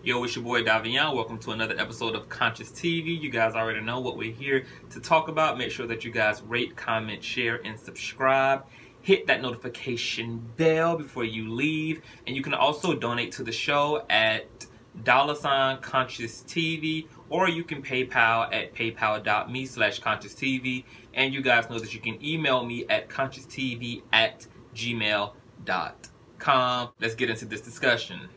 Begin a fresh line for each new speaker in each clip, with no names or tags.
Yo, it's your boy Davion. Welcome to another episode of Consciouztv. You guys already know what we're here to talk about. Make sure that you guys rate, comment, share, and subscribe. Hit that notification bell before you leave. And you can also donate to the show at $Consciouztv, or you can PayPal at paypal.me/Consciouztv. And you guys know that you can email me at consciouztv@gmail.com. Let's get into this discussion.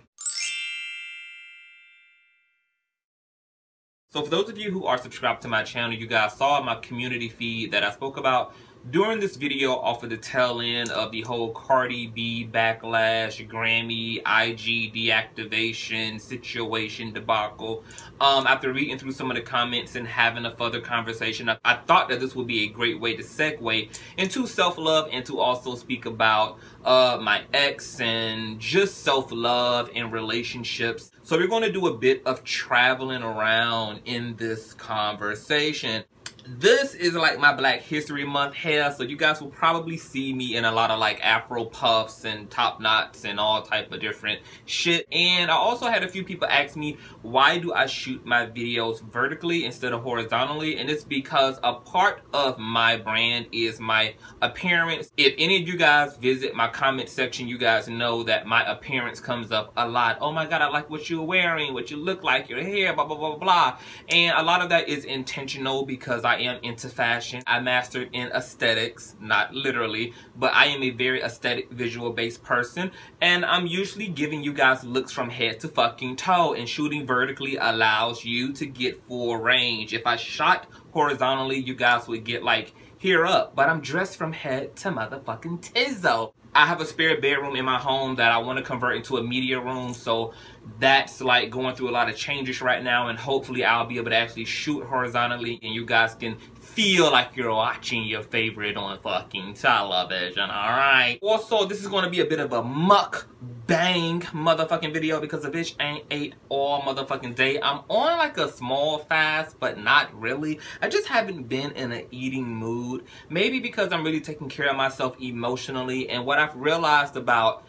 So for those of you who are subscribed to my channel, you guys saw my community feed that I spoke about during this video off of the tail end of the whole Cardi B backlash, Grammy, IG deactivation situation debacle. After reading through some of the comments and having a further conversation, I thought that this would be a great way to segue into self-love and to also speak about my ex and just self-love and relationships. So we're going to do a bit of traveling around in this conversation. This is like my Black History Month hair, so you guys will probably see me in a lot of like afro puffs and top knots and all type of different shit. And I also had a few people ask me, why do I shoot my videos vertically instead of horizontally? And it's because a part of my brand is my appearance. If any of you guys visit my comment section, you guys know that my appearance comes up a lot. Oh my god, I like what you're wearing, what you look like, your hair, blah blah blah blah. And a lot of that is intentional because I am into fashion. I mastered in aesthetics, not literally, but I am a very aesthetic, visual based person, and I'm usually giving you guys looks from head to fucking toe, and shooting vertically allows you to get full range. If I shot horizontally, you guys would get like here up, but I'm dressed from head to motherfucking tizzo. I have a spare bedroom in my home that I want to convert into a media room, so that's like going through a lot of changes right now, and hopefully I'll be able to actually shoot horizontally and you guys can feel like you're watching your favorite on fucking television, alright? Also, this is going to be a bit of a mukbang motherfucking video because the bitch ain't ate all motherfucking day. I'm on like a small fast, but not really. I just haven't been in an eating mood. Maybe because I'm really taking care of myself emotionally, and what I've realized about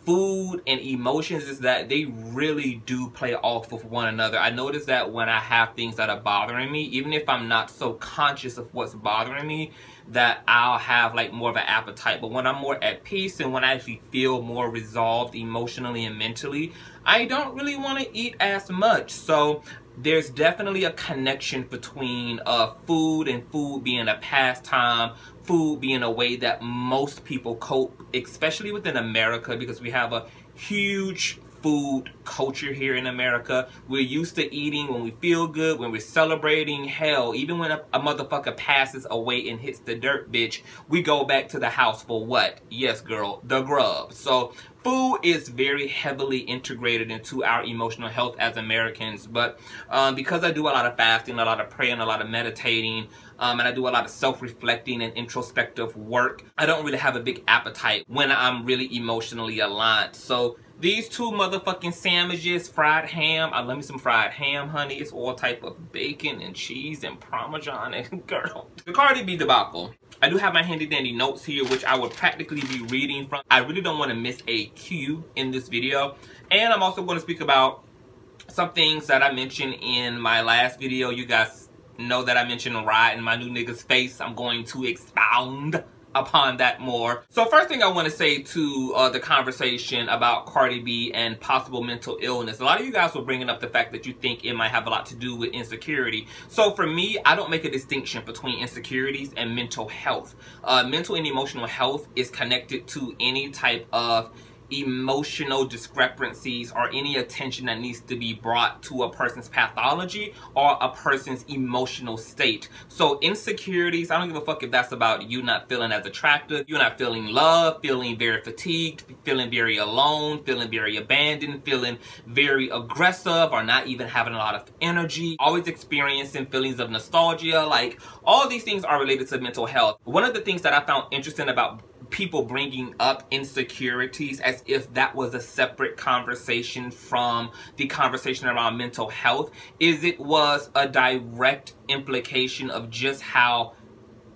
food and emotions is that they really do play off of one another. I notice that when I have things that are bothering me, even if I'm not so conscious of what's bothering me, that I'll have like more of an appetite. But when I'm more at peace and when I actually feel more resolved emotionally and mentally, I don't really want to eat as much. So there's definitely a connection between food and food being a pastime, food being a way that most people cope, especially within America, because we have a huge food culture here in America. We're used to eating when we feel good, when we're celebrating. Hell, even when a motherfucker passes away and hits the dirt, bitch, we go back to the house for what? Yes, girl, the grub. So food is very heavily integrated into our emotional health as Americans. But because I do a lot of fasting, a lot of praying, a lot of meditating, and I do a lot of self-reflecting and introspective work, I don't really have a big appetite when I'm really emotionally aligned. So these two motherfucking sandwiches, fried ham, I love me some fried ham, honey. It's all type of bacon and cheese and Parmesan and girl. The Cardi B debacle. I do have my handy dandy notes here, which I would practically be reading from. I really don't want to miss a cue in this video. And I'm also going to speak about some things that I mentioned in my last video. You guys know that I mentioned riding my new nigga's face. I'm going to expound upon that more. So first thing I want to say to the conversation about Cardi B and possible mental illness. A lot of you guys were bringing up the fact that you think it might have a lot to do with insecurity. So for me, I don't make a distinction between insecurities and mental health. Mental and emotional health is connected to any type of emotional discrepancies or any attention that needs to be brought to a person's pathology or a person's emotional state. So insecurities, I don't give a fuck if that's about you not feeling as attractive, you're not feeling love, feeling very fatigued, feeling very alone, feeling very abandoned, feeling very aggressive, or not even having a lot of energy, always experiencing feelings of nostalgia. Like, all these things are related to mental health. One of the things that I found interesting about people bringing up insecurities as if that was a separate conversation from the conversation around mental health is it was a direct implication of just how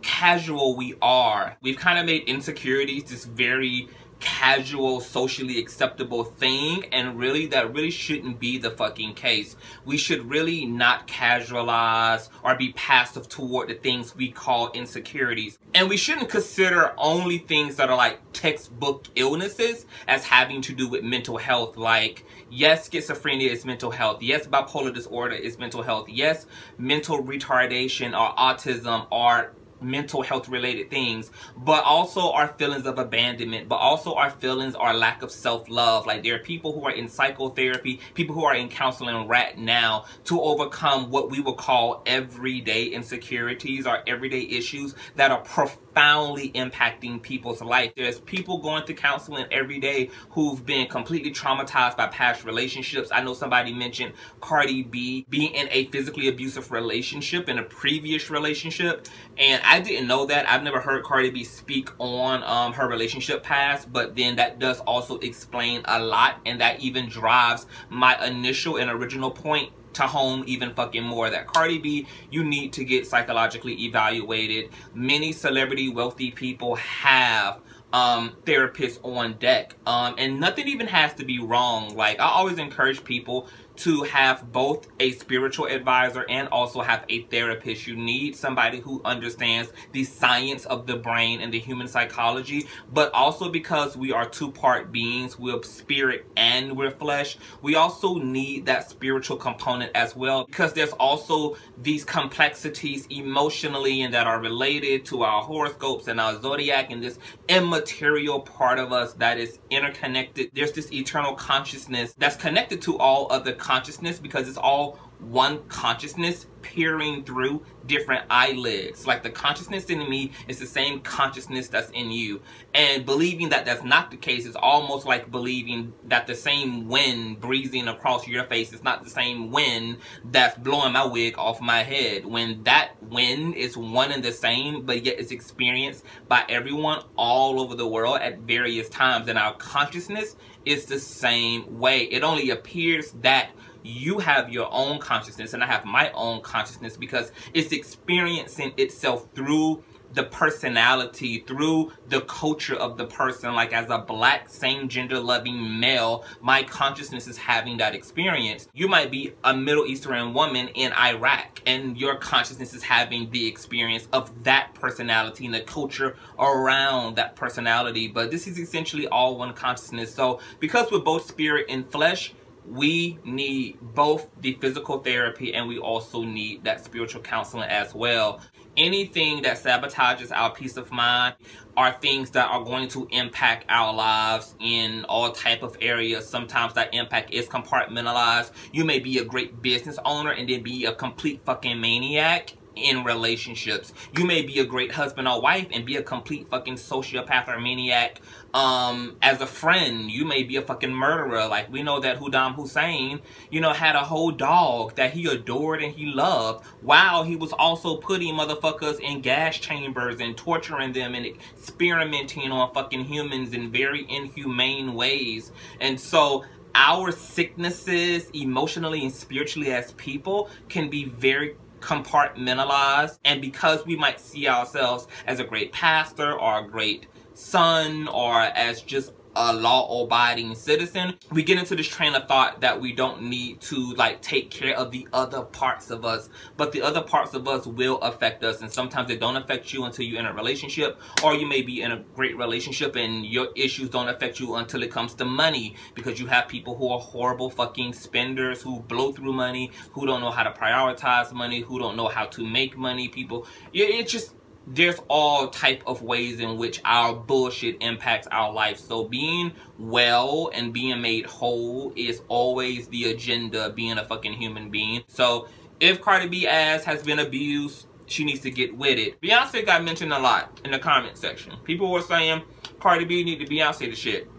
casual we are. We've kind of made insecurities this very casual, socially acceptable thing, and really that really shouldn't be the fucking case. We should really not casualize or be passive toward the things we call insecurities. And we shouldn't consider only things that are like textbook illnesses as having to do with mental health. Like, yes, schizophrenia is mental health. Yes, bipolar disorder is mental health. Yes, mental retardation or autism are mental health related things, but also our feelings of abandonment, but also our feelings, our lack of self-love. Like, there are people who are in psychotherapy, people who are in counseling right now to overcome what we would call everyday insecurities or everyday issues that are profoundly impacting people's life. There's people going to counseling every day who've been completely traumatized by past relationships. I know somebody mentioned Cardi B being in a physically abusive relationship in a previous relationship, and I didn't know that. I've never heard Cardi B speak on her relationship past, but then that does also explain a lot, and that even drives my initial and original point to home even fucking more, that Cardi B, you need to get psychologically evaluated. Many celebrity wealthy people have therapists on deck, and nothing even has to be wrong. Like, I always encourage people to have both a spiritual advisor and also have a therapist. You need somebody who understands the science of the brain and the human psychology, but also because we are two-part beings, we're spirit and we're flesh, we also need that spiritual component as well, because there's also these complexities emotionally and that are related to our horoscopes and our zodiac and this immaterial part of us that is interconnected. There's this eternal consciousness that's connected to all other consciousness, because it's all one consciousness peering through different eyelids. Like, the consciousness in me is the same consciousness that's in you, and believing that that's not the case is almost like believing that the same wind breezing across your face is not the same wind that's blowing my wig off my head, when that wind is one and the same, but yet it's experienced by everyone all over the world at various times. And our consciousness is the same way. It only appears that you have your own consciousness and I have my own consciousness because it's experiencing itself through the personality, through the culture of the person. Like, as a black, same gender loving male, my consciousness is having that experience. You might be a Middle Eastern woman in Iraq and your consciousness is having the experience of that personality and the culture around that personality. But this is essentially all one consciousness. So because we're both spirit and flesh, we need both the physical therapy and we also need that spiritual counseling as well. Anything that sabotages our peace of mind are things that are going to impact our lives in all type of areas. Sometimes that impact is compartmentalized. You may be a great business owner and then be a complete fucking maniac in relationships. You may be a great husband or wife and be a complete fucking sociopath or maniac as a friend. You may be a fucking murderer. Like, we know that Saddam Hussein, you know, had a whole dog that he adored and he loved, while he was also putting motherfuckers in gas chambers and torturing them and experimenting on fucking humans in very inhumane ways. And so our sicknesses emotionally and spiritually as people can be very compartmentalized, and because we might see ourselves as a great pastor or a great son or as just a law-abiding citizen, we get into this train of thought that we don't need to like take care of the other parts of us, but the other parts of us will affect us, and sometimes they don't affect you until you're in a relationship, or you may be in a great relationship and your issues don't affect you until it comes to money, because you have people who are horrible fucking spenders, who blow through money, who don't know how to prioritize money, who don't know how to make money. People, it just, there's all type of ways in which our bullshit impacts our life. So being well and being made whole is always the agenda, being a fucking human being. So if Cardi B ass has been abused, she needs to get with it. Beyonce got mentioned a lot in the comment section. People were saying Cardi B need to Beyonce the shit.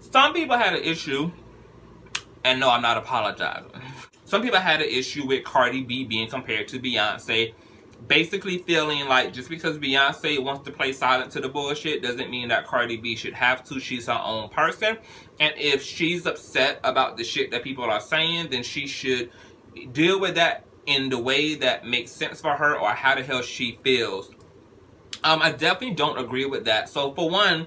Some people had an issue, and no, I'm not apologizing. Some people had an issue with Cardi B being compared to Beyonce, basically feeling like just because Beyonce wants to play silent to the bullshit doesn't mean that Cardi B should have to. She's her own person, and if she's upset about the shit that people are saying, then she should deal with that in the way that makes sense for her or how the hell she feels. I definitely don't agree with that. So for one,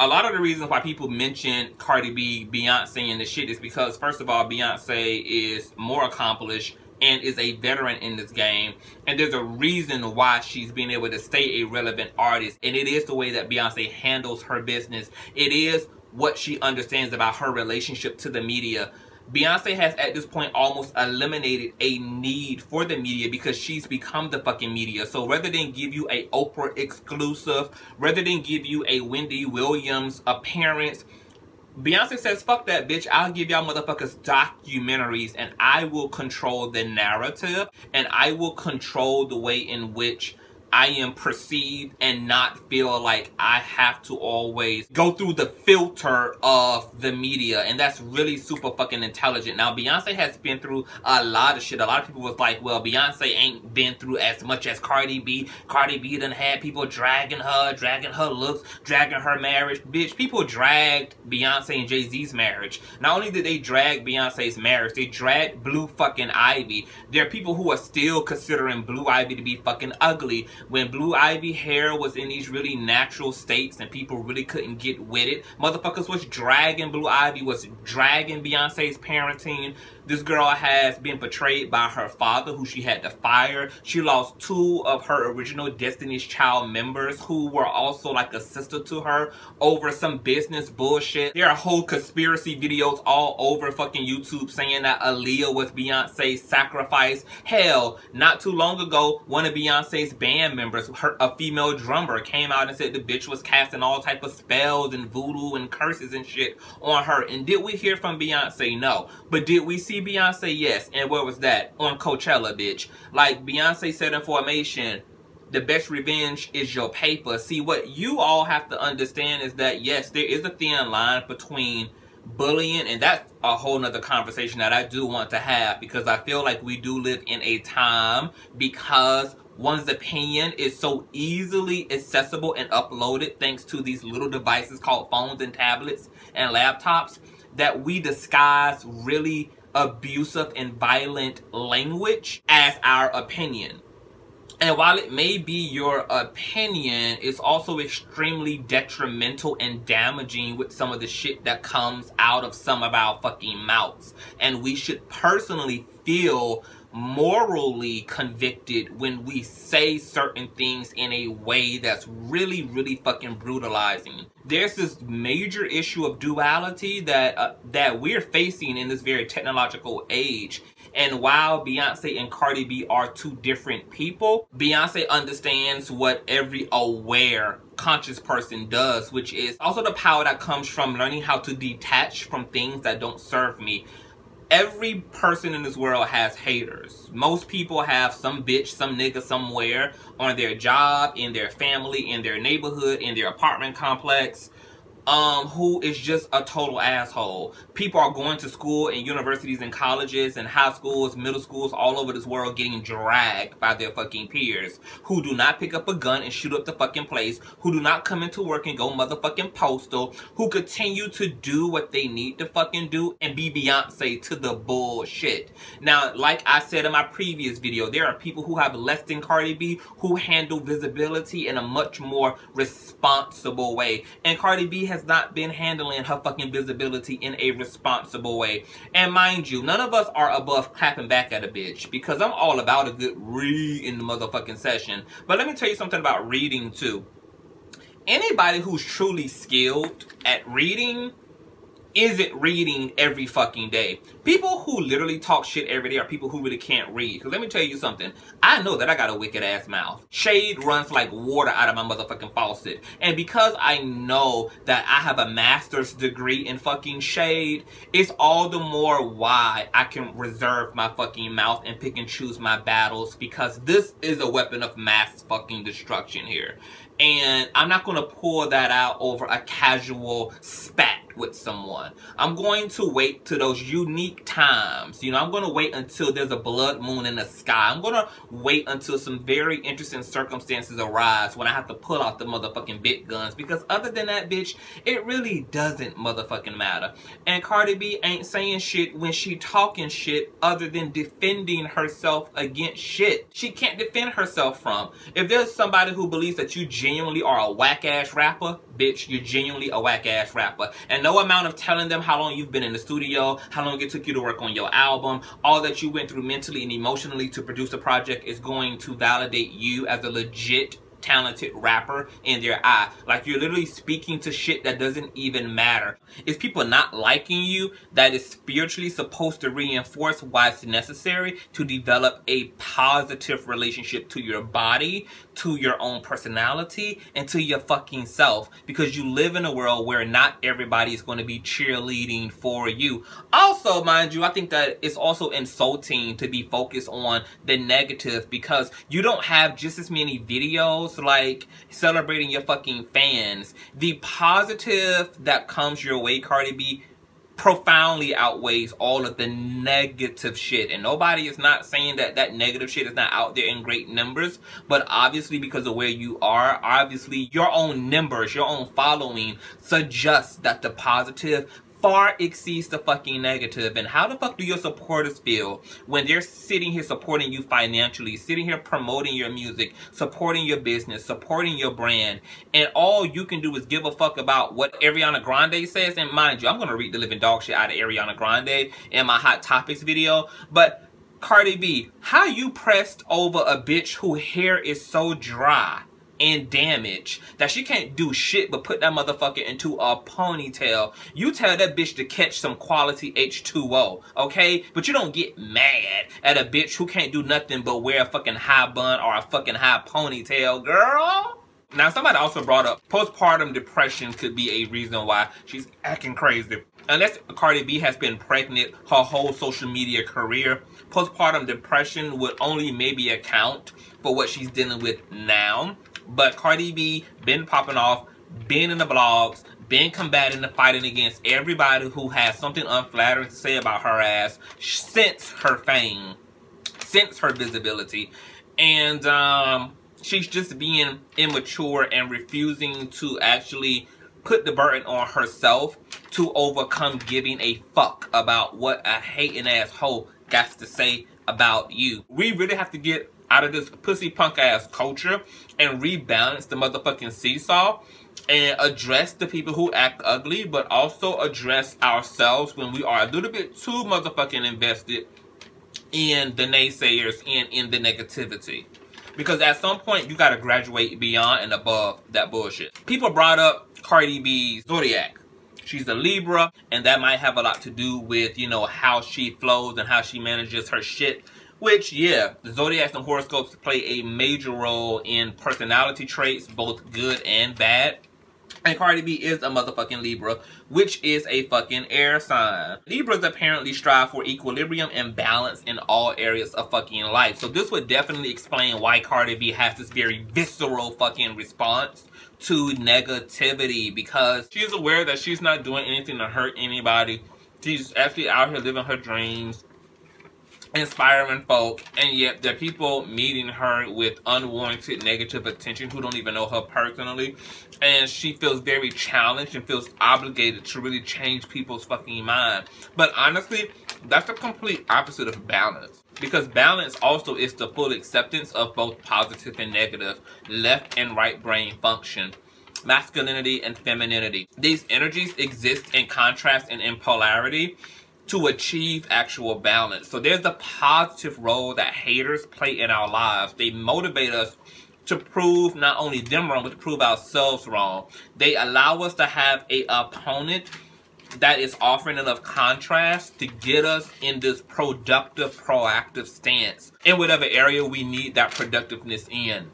A lot of the reasons why people mention Cardi B, Beyonce, and the shit is because, first of all, Beyonce is more accomplished and is a veteran in this game. And there's a reason why she's been able to stay a relevant artist. And it is the way that Beyonce handles her business. It is what she understands about her relationship to the media. Beyonce has at this point almost eliminated a need for the media because she's become the fucking media. So rather than give you a Oprah exclusive, rather than give you a Wendy Williams appearance, Beyonce says, fuck that, bitch. I'll give y'all motherfuckers documentaries and I will control the narrative and I will control the way in which I am perceived and not feel like I have to always go through the filter of the media. And that's really super fucking intelligent. Now, Beyonce has been through a lot of shit. A lot of people was like, well, Beyonce ain't been through as much as Cardi B. Cardi B done had people dragging her looks, dragging her marriage. Bitch, people dragged Beyonce and Jay-Z's marriage. Not only did they drag Beyonce's marriage, they dragged Blue fucking Ivy. There are people who are still considering Blue Ivy to be fucking ugly. When Blue Ivy hair was in these really natural states and people really couldn't get with it, motherfuckers was dragging Blue Ivy, was dragging Beyonce's parenting. This girl has been portrayed by her father, who she had to fire. She lost 2 of her original Destiny's Child members, who were also like a sister to her, over some business bullshit. There are whole conspiracy videos all over fucking YouTube saying that Aaliyah was Beyonce's sacrifice. Hell, not too long ago, one of Beyonce's band members, a female drummer, came out and said the bitch was casting all type of spells and voodoo and curses and shit on her. And did we hear from Beyonce? No. But did we see Beyonce? Yes. And where was that? On Coachella, bitch. Like Beyonce said in Formation, the best revenge is your paper. See, what you all have to understand is that, yes, there is a thin line between bullying, and that's a whole nother conversation that I do want to have, because I feel like we do live in a time, because one's opinion is so easily accessible and uploaded thanks to these little devices called phones and tablets and laptops, that we disguise really abusive and violent language as our opinion. And while it may be your opinion, it's also extremely detrimental and damaging with some of the shit that comes out of some of our fucking mouths. And we should personally feel morally convicted when we say certain things in a way that's really, really fucking brutalizing. There's this major issue of duality that we're facing in this very technological age. And while Beyonce and Cardi B are 2 different people, Beyonce understands what every aware, conscious person does, which is also the power that comes from learning how to detach from things that don't serve me. Every person in this world has haters. Most people have some bitch, some nigga somewhere on their job, in their family, in their neighborhood, in their apartment complex, who is just a total asshole. People are going to school and universities and colleges and high schools, middle schools all over this world getting dragged by their fucking peers, who do not pick up a gun and shoot up the fucking place, who do not come into work and go motherfucking postal, who continue to do what they need to fucking do and be Beyonce to the bullshit. Now, like I said in my previous video, there are people who have less than Cardi B who handle visibility in a much more responsible way. And Cardi B has not been handling her fucking visibility in a responsible way. And mind you, none of us are above clapping back at a bitch, because I'm all about a good read in the motherfucking session. But let me tell you something about reading too. Anybody who's truly skilled at reading isn't reading every fucking day. People who literally talk shit every day are people who really can't read. Because let me tell you something. I know that I got a wicked ass mouth. Shade runs like water out of my motherfucking faucet. And because I know that I have a master's degree in fucking shade, it's all the more why I can reserve my fucking mouth and pick and choose my battles. Because this is a weapon of mass fucking destruction here. And I'm not going to pull that out over a casual spat with someone. I'm going to wait to those unique times. You know, I'm going to wait until there's a blood moon in the sky. I'm going to wait until some very interesting circumstances arise when I have to pull out the motherfucking big guns. Because other than that, bitch, it really doesn't motherfucking matter. And Cardi B ain't saying shit when she talking shit other than defending herself against shit she can't defend herself from. If there's somebody who believes that you genuinely are a whack-ass rapper, bitch, you're genuinely a whack-ass rapper. And no amount of telling them how long you've been in the studio, how long it took you to work on your album, all that you went through mentally and emotionally to produce a project is going to validate you as a legit talented rapper in their eye. Like, you're literally speaking to shit that doesn't even matter. It's people not liking you that is spiritually supposed to reinforce why it's necessary to develop a positive relationship to your body, to your own personality, and to your fucking self, because you live in a world where not everybody is going to be cheerleading for you. Also, mind you, I think that it's also insulting to be focused on the negative, because you don't have just as many videos like celebrating your fucking fans. The positive that comes your way, Cardi B, profoundly outweighs all of the negative shit. And nobody is not saying that that negative shit is not out there in great numbers, but obviously because of where you are, obviously your own numbers, your own following suggests that the positive far exceeds the fucking negative. And how the fuck do your supporters feel when they're sitting here supporting you financially, sitting here promoting your music, supporting your business, supporting your brand, and all you can do is give a fuck about what Ariana Grande says? And mind you, I'm gonna read the living dog shit out of Ariana Grande in my Hot Topics video, but Cardi B, how you pressed over a bitch whose hair is so dry and damaged that she can't do shit but put that motherfucker into a ponytail? You tell that bitch to catch some quality H2O, okay? But you don't get mad at a bitch who can't do nothing but wear a fucking high bun or a fucking high ponytail, girl. Now, somebody also brought up postpartum depression could be a reason why she's acting crazy. Unless Cardi B has been pregnant her whole social media career, postpartum depression would only maybe account for what she's dealing with now. But Cardi B been popping off, been in the blogs, been combating and fighting against everybody who has something unflattering to say about her ass since her fame, since her visibility. And she's just being immature and refusing to actually put the burden on herself to overcome giving a fuck about what a hating ass hoe got to say about you. We really have to get out of this pussy punk ass culture and rebalance the motherfucking seesaw and address the people who act ugly, but also address ourselves when we are a little bit too motherfucking invested in the naysayers and in the negativity. Because at some point you gotta graduate beyond and above that bullshit. People brought up Cardi B's zodiac. She's a Libra, and that might have a lot to do with, you know, how she flows and how she manages her shit. Which, yeah, the zodiacs and horoscopes play a major role in personality traits, both good and bad. And Cardi B is a motherfucking Libra, which is a fucking air sign. Libras apparently strive for equilibrium and balance in all areas of fucking life. So this would definitely explain why Cardi B has this very visceral fucking response to negativity, because she's aware that she's not doing anything to hurt anybody. She's actually out here living her dreams, inspiring folk, and yet there are people meeting her with unwarranted negative attention who don't even know her personally, and she feels very challenged and feels obligated to really change people's fucking mind. But honestly, that's the complete opposite of balance, because balance also is the full acceptance of both positive and negative, left and right brain function, masculinity and femininity. These energies exist in contrast and in polarity to achieve actual balance. So there's the positive role that haters play in our lives. They motivate us to prove not only them wrong, but to prove ourselves wrong. They allow us to have an opponent that is offering enough contrast to get us in this productive, proactive stance in whatever area we need that productiveness in.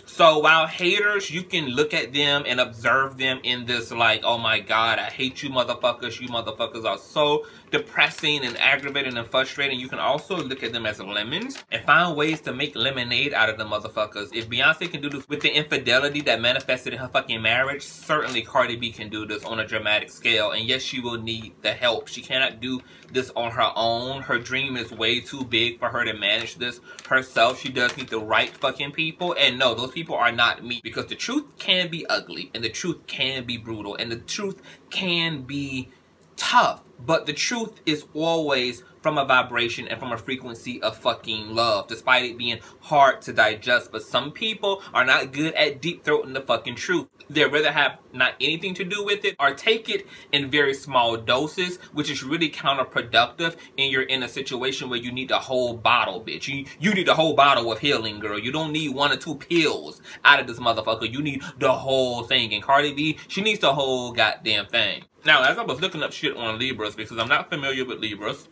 So while haters, you can look at them and observe them in this like, oh my God, I hate you motherfuckers. You motherfuckers are so depressing and aggravating and frustrating. You can also look at them as lemons and find ways to make lemonade out of the motherfuckers. If Beyonce can do this with the infidelity that manifested in her fucking marriage, certainly Cardi B can do this on a dramatic scale. And yes, she will need the help. She cannot do this on her own. Her dream is way too big for her to manage this herself. She does need the right fucking people. And no, those people are not me, because the truth can be ugly and the truth can be brutal and the truth can be tough, but the truth is always from a vibration and from a frequency of fucking love, despite it being hard to digest. But some people are not good at deep throating the fucking truth. They'd rather have not anything to do with it or take it in very small doses, which is really counterproductive. And you're in a situation where you need the whole bottle, bitch. You need the whole bottle of healing, girl. You don't need 1 or 2 pills out of this motherfucker. You need the whole thing. And Cardi B, she needs the whole goddamn thing. Now, as I was looking up shit on Libras, because I'm not familiar with Libras,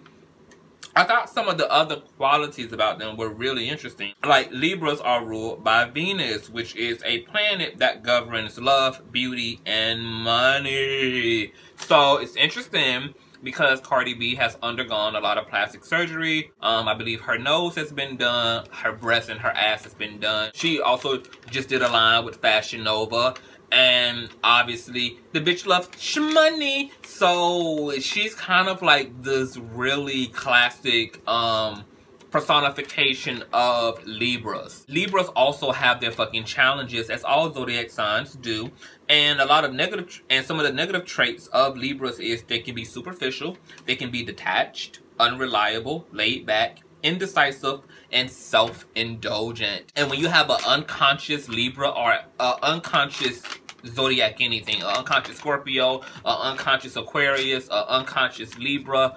I thought some of the other qualities about them were really interesting. Like, Libras are ruled by Venus, which is a planet that governs love, beauty, and money. So, it's interesting because Cardi B has undergone a lot of plastic surgery. I believe her nose has been done, her breast and her ass has been done. She also just did a line with Fashion Nova. And obviously, the bitch loves shmoney. So she's kind of like this really classic personification of Libras. Libras also have their fucking challenges, as all zodiac signs do. And a lot of negative, and some of the negative traits of Libras is they can be superficial, they can be detached, unreliable, laid back, indecisive, and self-indulgent. And when you have an unconscious Libra or an unconscious zodiac anything, an unconscious Scorpio, an unconscious Aquarius, an unconscious Libra,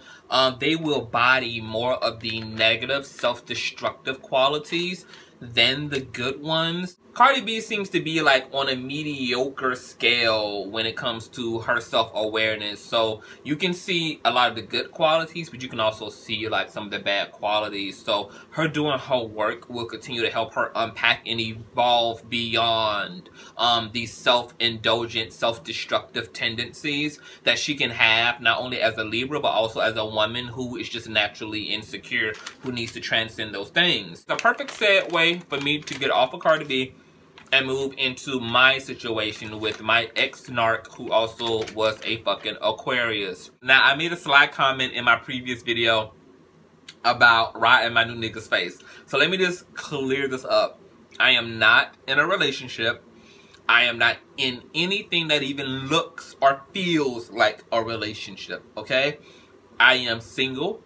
they will body more of the negative, self-destructive qualities than the good ones. Cardi B seems to be like on a mediocre scale when it comes to her self-awareness. So you can see a lot of the good qualities, but you can also see like some of the bad qualities. So her doing her work will continue to help her unpack and evolve beyond these self-indulgent, self-destructive tendencies that she can have, not only as a Libra, but also as a woman who is just naturally insecure, who needs to transcend those things. The perfect segue for me to get off of Cardi B and move into my situation with my ex-narc, who also was a fucking Aquarius. Now, I made a sly comment in my previous video about riding my new nigga's face. So let me just clear this up. I am not in a relationship. I am not in anything that even looks or feels like a relationship, okay? I am single,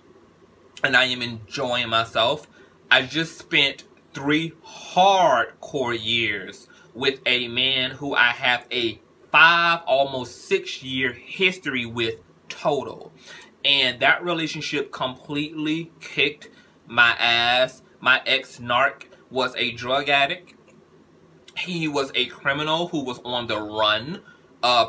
and I am enjoying myself. I just spent 3 hardcore years with a man who I have a 5, almost 6-year history with total. And that relationship completely kicked my ass. My ex-narc was a drug addict. He was a criminal who was on the run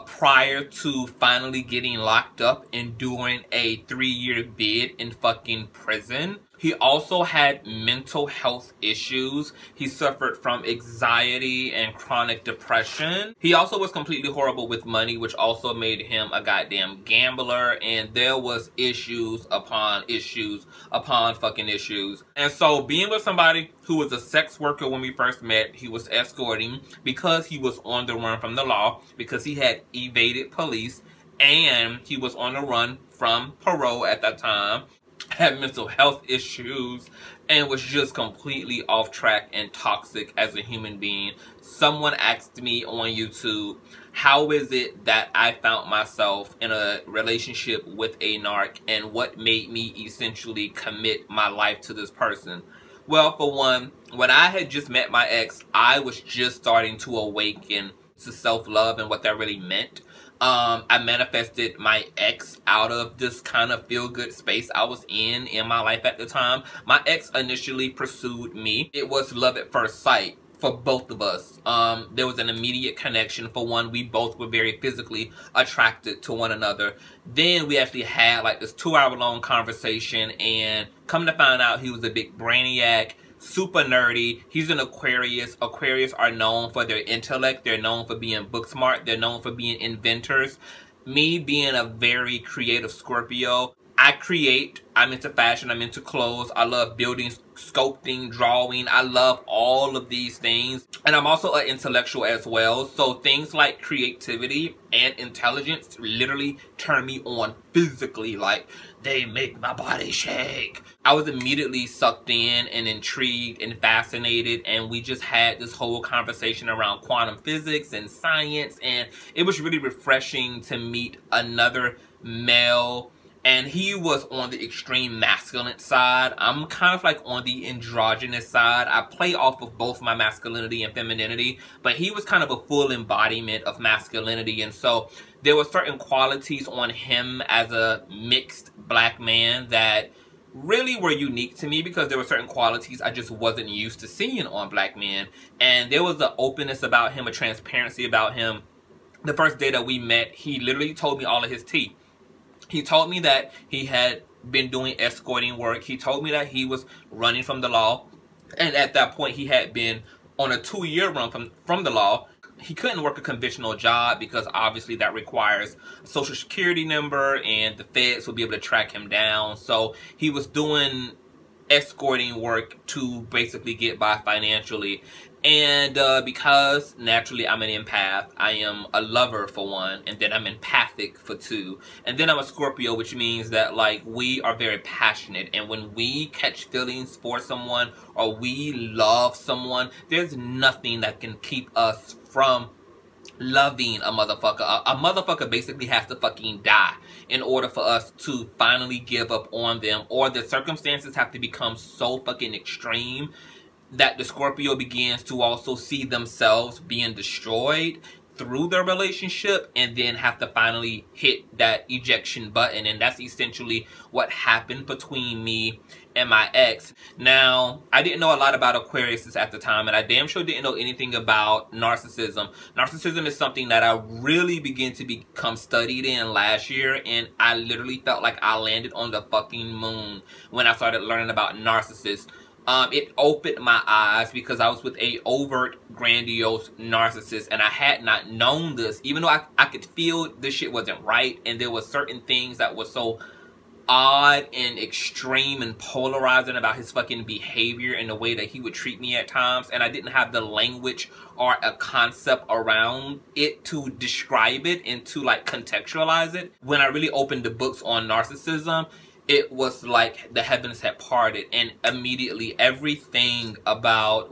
prior to finally getting locked up and doing a 3-year bid in fucking prison. He also had mental health issues. He suffered from anxiety and chronic depression. He also was completely horrible with money, which also made him a goddamn gambler. And there was issues upon issues upon fucking issues. And so being with somebody who was a sex worker when we first met, he was escorting because he was on the run from the law, because he had evaded police, and he was on the run from parole at that time, had mental health issues, and was just completely off track and toxic as a human being. Someone asked me on YouTube, how is it that I found myself in a relationship with a narc, and what made me essentially commit my life to this person? Well, for one, when I had just met my ex, I was just starting to awaken to self-love and what that really meant. I manifested my ex out of this kind of feel-good space I was in my life at the time. My ex initially pursued me. It was love at first sight for both of us. There was an immediate connection. For one, we both were very physically attracted to one another. Then we actually had like this 2-hour-long conversation, and come to find out he was a big brainiac, super nerdy. He's an Aquarius. Aquarius are known for their intellect. They're known for being book smart. They're known for being inventors. Me being a very creative Scorpio, I create, I'm into fashion, I'm into clothes, I love building, sculpting, drawing, I love all of these things. And I'm also an intellectual as well, so things like creativity and intelligence literally turn me on physically, like they make my body shake. I was immediately sucked in and intrigued and fascinated, and we just had this whole conversation around quantum physics and science, and it was really refreshing to meet another male. And he was on the extreme masculine side. I'm kind of like on the androgynous side. I play off of both my masculinity and femininity, but he was kind of a full embodiment of masculinity. And so there were certain qualities on him as a mixed black man that really were unique to me, because there were certain qualities I just wasn't used to seeing on black men. And there was an openness about him, a transparency about him. The first day that we met, he literally told me all of his tea. He told me that he had been doing escorting work. He told me that he was running from the law. And at that point, he had been on a 2-year run from the law. He couldn't work a conventional job because obviously that requires a social security number and the feds will be able to track him down. So he was doing escorting work to basically get by financially. And because naturally I'm an empath, I am a lover for one, and then I'm empathic for two, and then I'm a Scorpio, which means that like we are very passionate, and when we catch feelings for someone or we love someone, there's nothing that can keep us from loving a motherfucker. A motherfucker basically has to fucking die in order for us to finally give up on them, or the circumstances have to become so fucking extreme that the Scorpio begins to also see themselves being destroyed through their relationship and then have to finally hit that ejection button. And that's essentially what happened between me and my ex. Now, I didn't know a lot about Aquarius at the time, and I damn sure didn't know anything about narcissism. Narcissism is something that I really began to become studied in last year, and I literally felt like I landed on the fucking moon when I started learning about narcissists. It opened my eyes because I was with a overt, grandiose narcissist, and I had not known this, even though I could feel this shit wasn't right, and there were certain things that were so odd and extreme and polarizing about his fucking behavior and the way that he would treat me at times, and I didn't have the language or a concept around it to describe it and to like contextualize it. When I really opened the books on narcissism, it was like the heavens had parted, and immediately everything about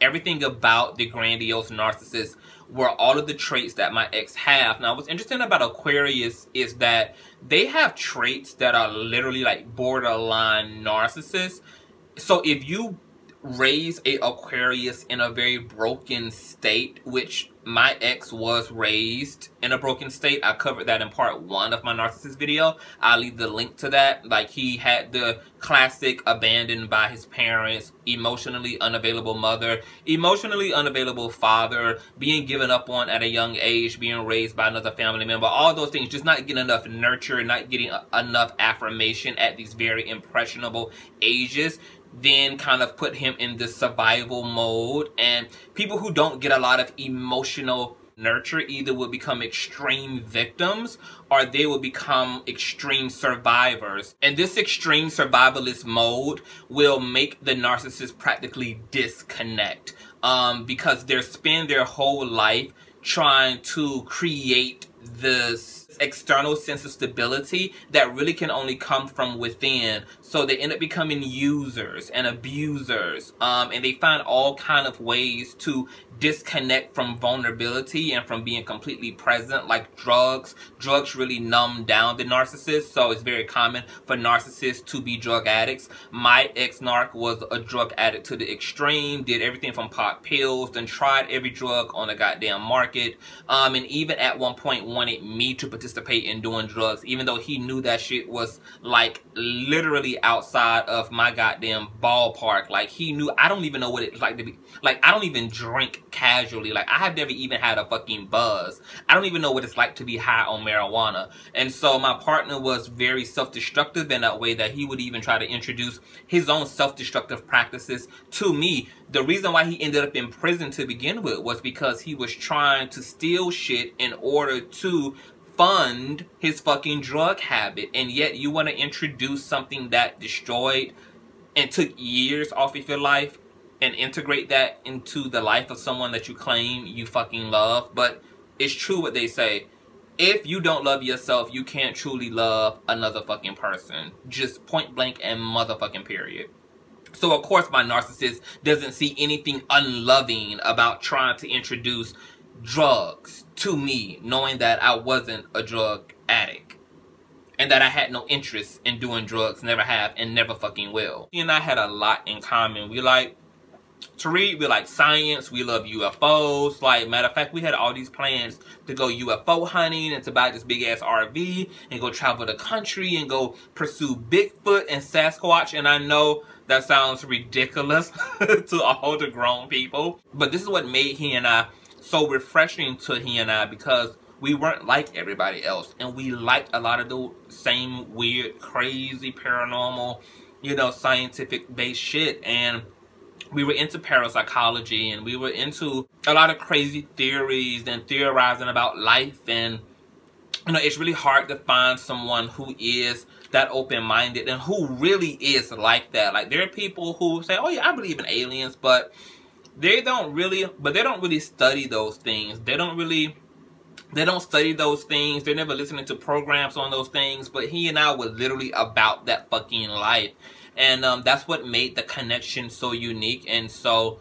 the grandiose narcissist were all of the traits that my ex have. Now, what's interesting about Aquarius is that they have traits that are literally like borderline narcissists. So if you raise a Aquarius in a very broken state, which my ex was raised in a broken state. I covered that in part 1 of my narcissist video. I'll leave the link to that. Like, he had the classic abandoned by his parents, emotionally unavailable mother, emotionally unavailable father, being given up on at a young age, being raised by another family member, all those things, just not getting enough nurture, not getting enough affirmation at these very impressionable ages, then kind of put him in this survival mode. And people who don't get a lot of emotional nurture either will become extreme victims or they will become extreme survivors. And this extreme survivalist mode will make the narcissist practically disconnect because they spend their whole life trying to create this external sense of stability that really can only come from within. So they end up becoming users and abusers, and they find all kind of ways to disconnect from vulnerability and from being completely present, like drugs. Drugs really numb down the narcissist, so it's very common for narcissists to be drug addicts. My ex-narc was a drug addict to the extreme, did everything from pop pills, then tried every drug on the goddamn market, and even at one point wanted me to participate in doing drugs, even though he knew that shit was like literally outside of my goddamn ballpark. Like, he knew, I don't even know what it's like to be, like, I don't even drink casually. Like, I have never even had a fucking buzz. I don't even know what it's like to be high on marijuana. And so my partner was very self-destructive in that way, that he would even try to introduce his own self-destructive practices to me. The reason why he ended up in prison to begin with was because he was trying to steal shit in order to fund his fucking drug habit, and yet you want to introduce something that destroyed and took years off of your life and integrate that into the life of someone that you claim you fucking love. But it's true what they say. If you don't love yourself, you can't truly love another fucking person. Just point blank and motherfucking period. So of course my narcissist doesn't see anything unloving about trying to introduce drugs to me, knowing that I wasn't a drug addict. And that I had no interest in doing drugs, never have, and never fucking will. He and I had a lot in common. We like to read, we like science, we love UFOs. Like, matter of fact, we had all these plans to go UFO hunting and to buy this big ass RV and go travel the country and go pursue Bigfoot and Sasquatch. And I know that sounds ridiculous to all the grown people, but this is what made he and I so refreshing to he and I, because we weren't like everybody else, and we liked a lot of the same weird, crazy, paranormal, you know, scientific based shit. And we were into parapsychology, and we were into a lot of crazy theories and theorizing about life. And you know, it's really hard to find someone who is that open-minded and who really is like that. Like, there are people who say, oh yeah, I believe in aliens, but they don't really study those things. They don't study those things. They're never listening to programs on those things. But he and I were literally about that fucking life. And that's what made the connection so unique and so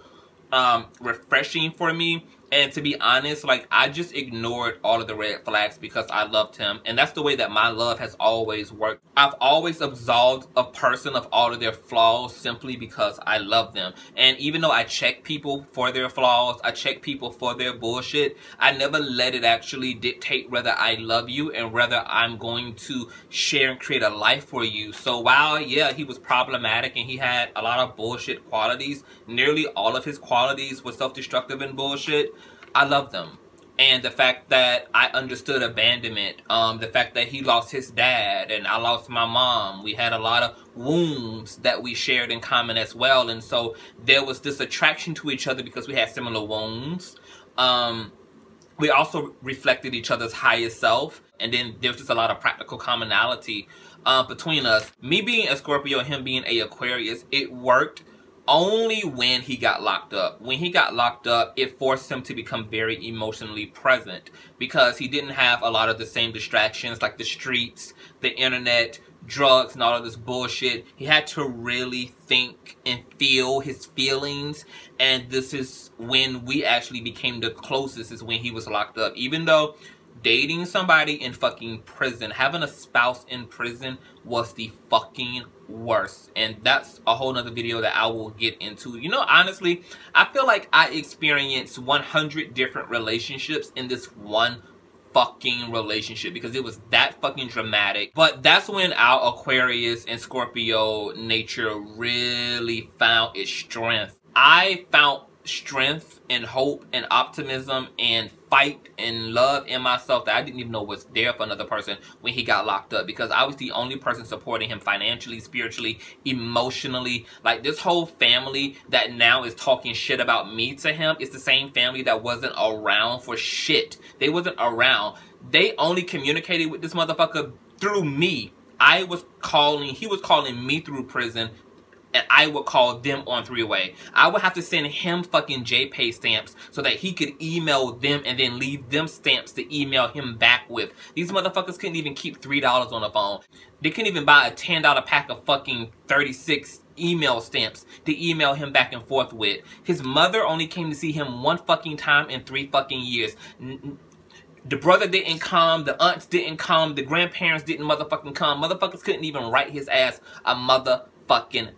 refreshing for me. And to be honest, like, I just ignored all of the red flags because I loved him. And that's the way that my love has always worked. I've always absolved a person of all of their flaws simply because I love them. And even though I check people for their flaws, I check people for their bullshit, I never let it actually dictate whether I love you and whether I'm going to share and create a life for you. So while, yeah, he was problematic and he had a lot of bullshit qualities, nearly all of his qualities were self-destructive and bullshit, I love them. And the fact that I understood abandonment, the fact that he lost his dad and I lost my mom, we had a lot of wounds that we shared in common as well. And so there was this attraction to each other because we had similar wounds. We also reflected each other's highest self. And then there was just a lot of practical commonality between us. Me being a Scorpio and him being a Aquarius, it worked only when he got locked up. When he got locked up, it forced him to become very emotionally present because he didn't have a lot of the same distractions like the streets, the internet, drugs, and all of this bullshit. He had to really think and feel his feelings, and this is when we actually became the closest, is when he was locked up. Even though dating somebody in fucking prison, having a spouse in prison was the fucking worst. And that's a whole nother video that I will get into. You know, honestly, I feel like I experienced 100 different relationships in this one fucking relationship because it was that fucking dramatic. But that's when our Aquarius and Scorpio nature really found its strength. I found strength and hope and optimism and fight and love in myself that I didn't even know was there for another person when he got locked up, because I was the only person supporting him financially, spiritually, emotionally. Like, this whole family that now is talking shit about me to him is the same family that wasn't around for shit. They wasn't around. They only communicated with this motherfucker through me. He was calling me through prison, and I would call them on three-way. I would have to send him fucking JPay stamps so that he could email them and then leave them stamps to email him back with. These motherfuckers couldn't even keep $3 on the phone. They couldn't even buy a $10 pack of fucking 36 email stamps to email him back and forth with. His mother only came to see him one fucking time in 3 fucking years. The brother didn't come, the aunts didn't come, the grandparents didn't motherfucking come. Motherfuckers couldn't even write his ass a motherfucking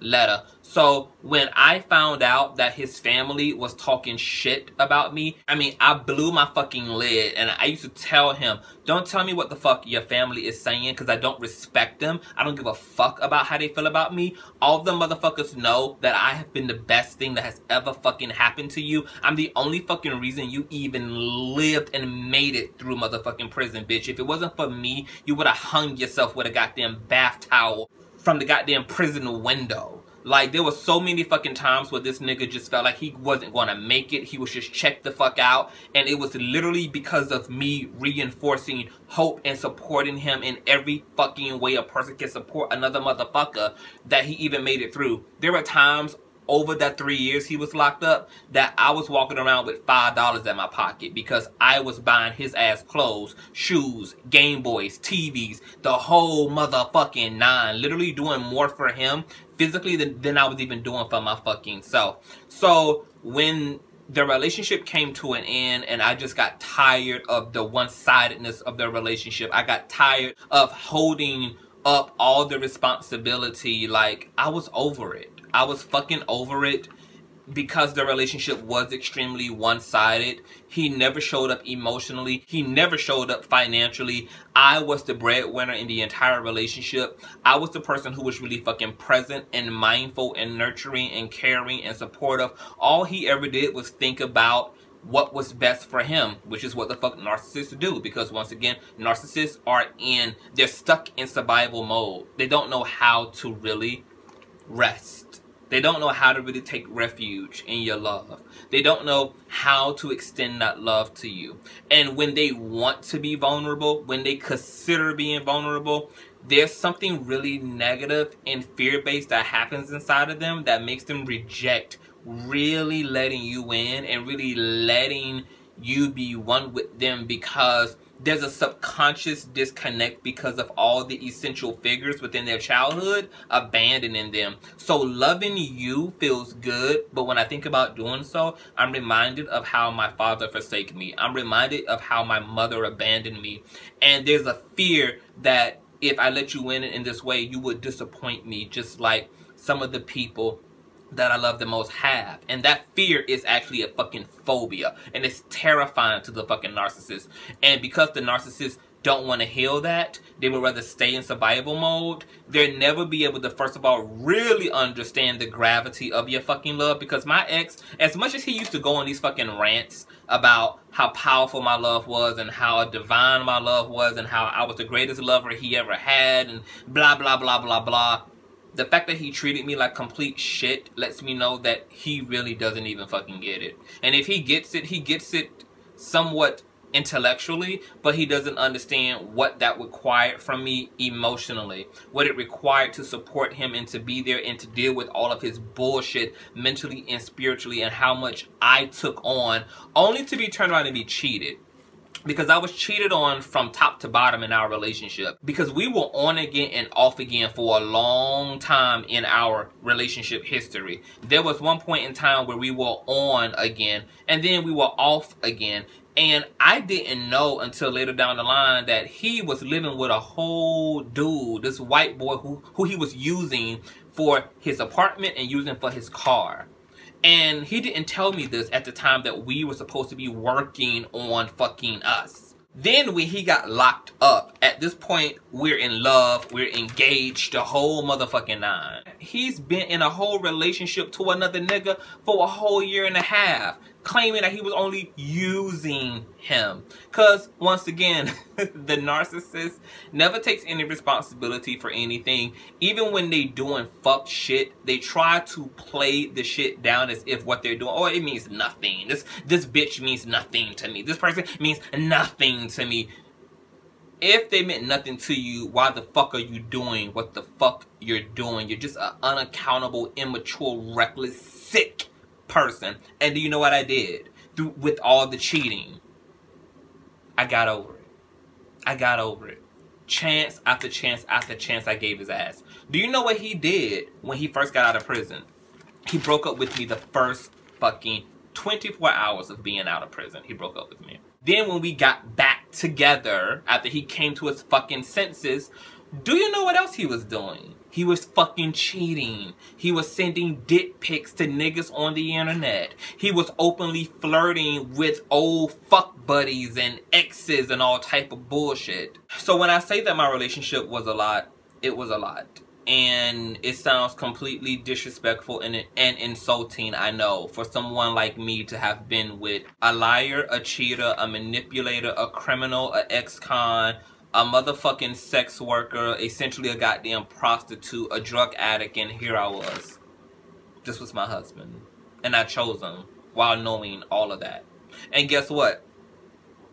letter. So when I found out that his family was talking shit about me, I mean, I blew my fucking lid. And I used to tell him, don't tell me what the fuck your family is saying, because I don't respect them. I don't give a fuck about how they feel about me. All the motherfuckers know that I have been the best thing that has ever fucking happened to you. I'm the only fucking reason you even lived and made it through motherfucking prison, bitch. If it wasn't for me, you would have hung yourself with a goddamn bath towel from the goddamn prison window. Like, there was so many fucking times where this nigga just felt like he wasn't gonna make it. He was just checked the fuck out. And it was literally because of me reinforcing hope and supporting him in every fucking way a person can support another motherfucker that he even made it through. There were times over that 3 years he was locked up that I was walking around with $5 in my pocket because I was buying his ass clothes, shoes, Game Boys, TVs, the whole motherfucking nine. Literally doing more for him physically than I was even doing for my fucking self. So when the relationship came to an end and I just got tired of the one-sidedness of the relationship, I got tired of holding up all the responsibility. Like, I was over it. I was fucking over it because the relationship was extremely one-sided. He never showed up emotionally. He never showed up financially. I was the breadwinner in the entire relationship. I was the person who was really fucking present and mindful and nurturing and caring and supportive. All he ever did was think about what was best for him, which is what the fuck narcissists do. Because once again, narcissists they're stuck in survival mode. They don't know how to really rest. They don't know how to really take refuge in your love. They don't know how to extend that love to you. And when they want to be vulnerable, when they consider being vulnerable, there's something really negative and fear-based that happens inside of them that makes them reject really letting you in and really letting you be one with them, because there's a subconscious disconnect because of all the essential figures within their childhood abandoning them. So loving you feels good, but when I think about doing so, I'm reminded of how my father forsaken me. I'm reminded of how my mother abandoned me. And there's a fear that if I let you in this way, you would disappoint me, just like some of the people that I love the most have. And that fear is actually a fucking phobia. And it's terrifying to the fucking narcissist. And because the narcissists don't want to heal that, they would rather stay in survival mode, they'll never be able to, first of all, really understand the gravity of your fucking love. Because my ex, as much as he used to go on these fucking rants about how powerful my love was and how divine my love was and how I was the greatest lover he ever had and blah, blah, blah, blah, blah, the fact that he treated me like complete shit lets me know that he really doesn't even fucking get it. And if he gets it somewhat intellectually, but he doesn't understand what that required from me emotionally. What it required to support him and to be there and to deal with all of his bullshit mentally and spiritually, and how much I took on only to be turned around and be cheated. Because I was cheated on from top to bottom in our relationship. Because we were on again and off again for a long time in our relationship history. There was one point in time where we were on again, and then we were off again. And I didn't know until later down the line that he was living with a whole dude, this white boy who he was using for his apartment and using for his car. And he didn't tell me this at the time that we were supposed to be working on fucking us. Then when he got locked up, at this point, we're in love, we're engaged, the whole motherfucking nine. He's been in a whole relationship to another nigga for a whole year and a half, claiming that he was only using him. Because, once again, the narcissist never takes any responsibility for anything. Even when they doing fuck shit, they try to play the shit down as if what they're doing, oh, it means nothing. This bitch means nothing to me. This person means nothing to me. If they meant nothing to you, why the fuck are you doing what the fuck you're doing? You're just an unaccountable, immature, reckless, sick person. And do you know what I did? With all the cheating, I got over it. I got over it. Chance after chance after chance I gave his ass. Do you know what he did when he first got out of prison? He broke up with me the first fucking 24 hours of being out of prison. He broke up with me. Then when we got back together, after he came to his fucking senses, do you know what else he was doing? He was fucking cheating. He was sending dick pics to niggas on the internet. He was openly flirting with old fuck buddies and exes and all type of bullshit. So when I say that my relationship was a lot, it was a lot. And it sounds completely disrespectful and insulting, I know, for someone like me to have been with a liar, a cheater, a manipulator, a criminal, an ex-con, a motherfucking sex worker, essentially a goddamn prostitute, a drug addict, and here I was. this was my husband. And I chose him while knowing all of that. And guess what?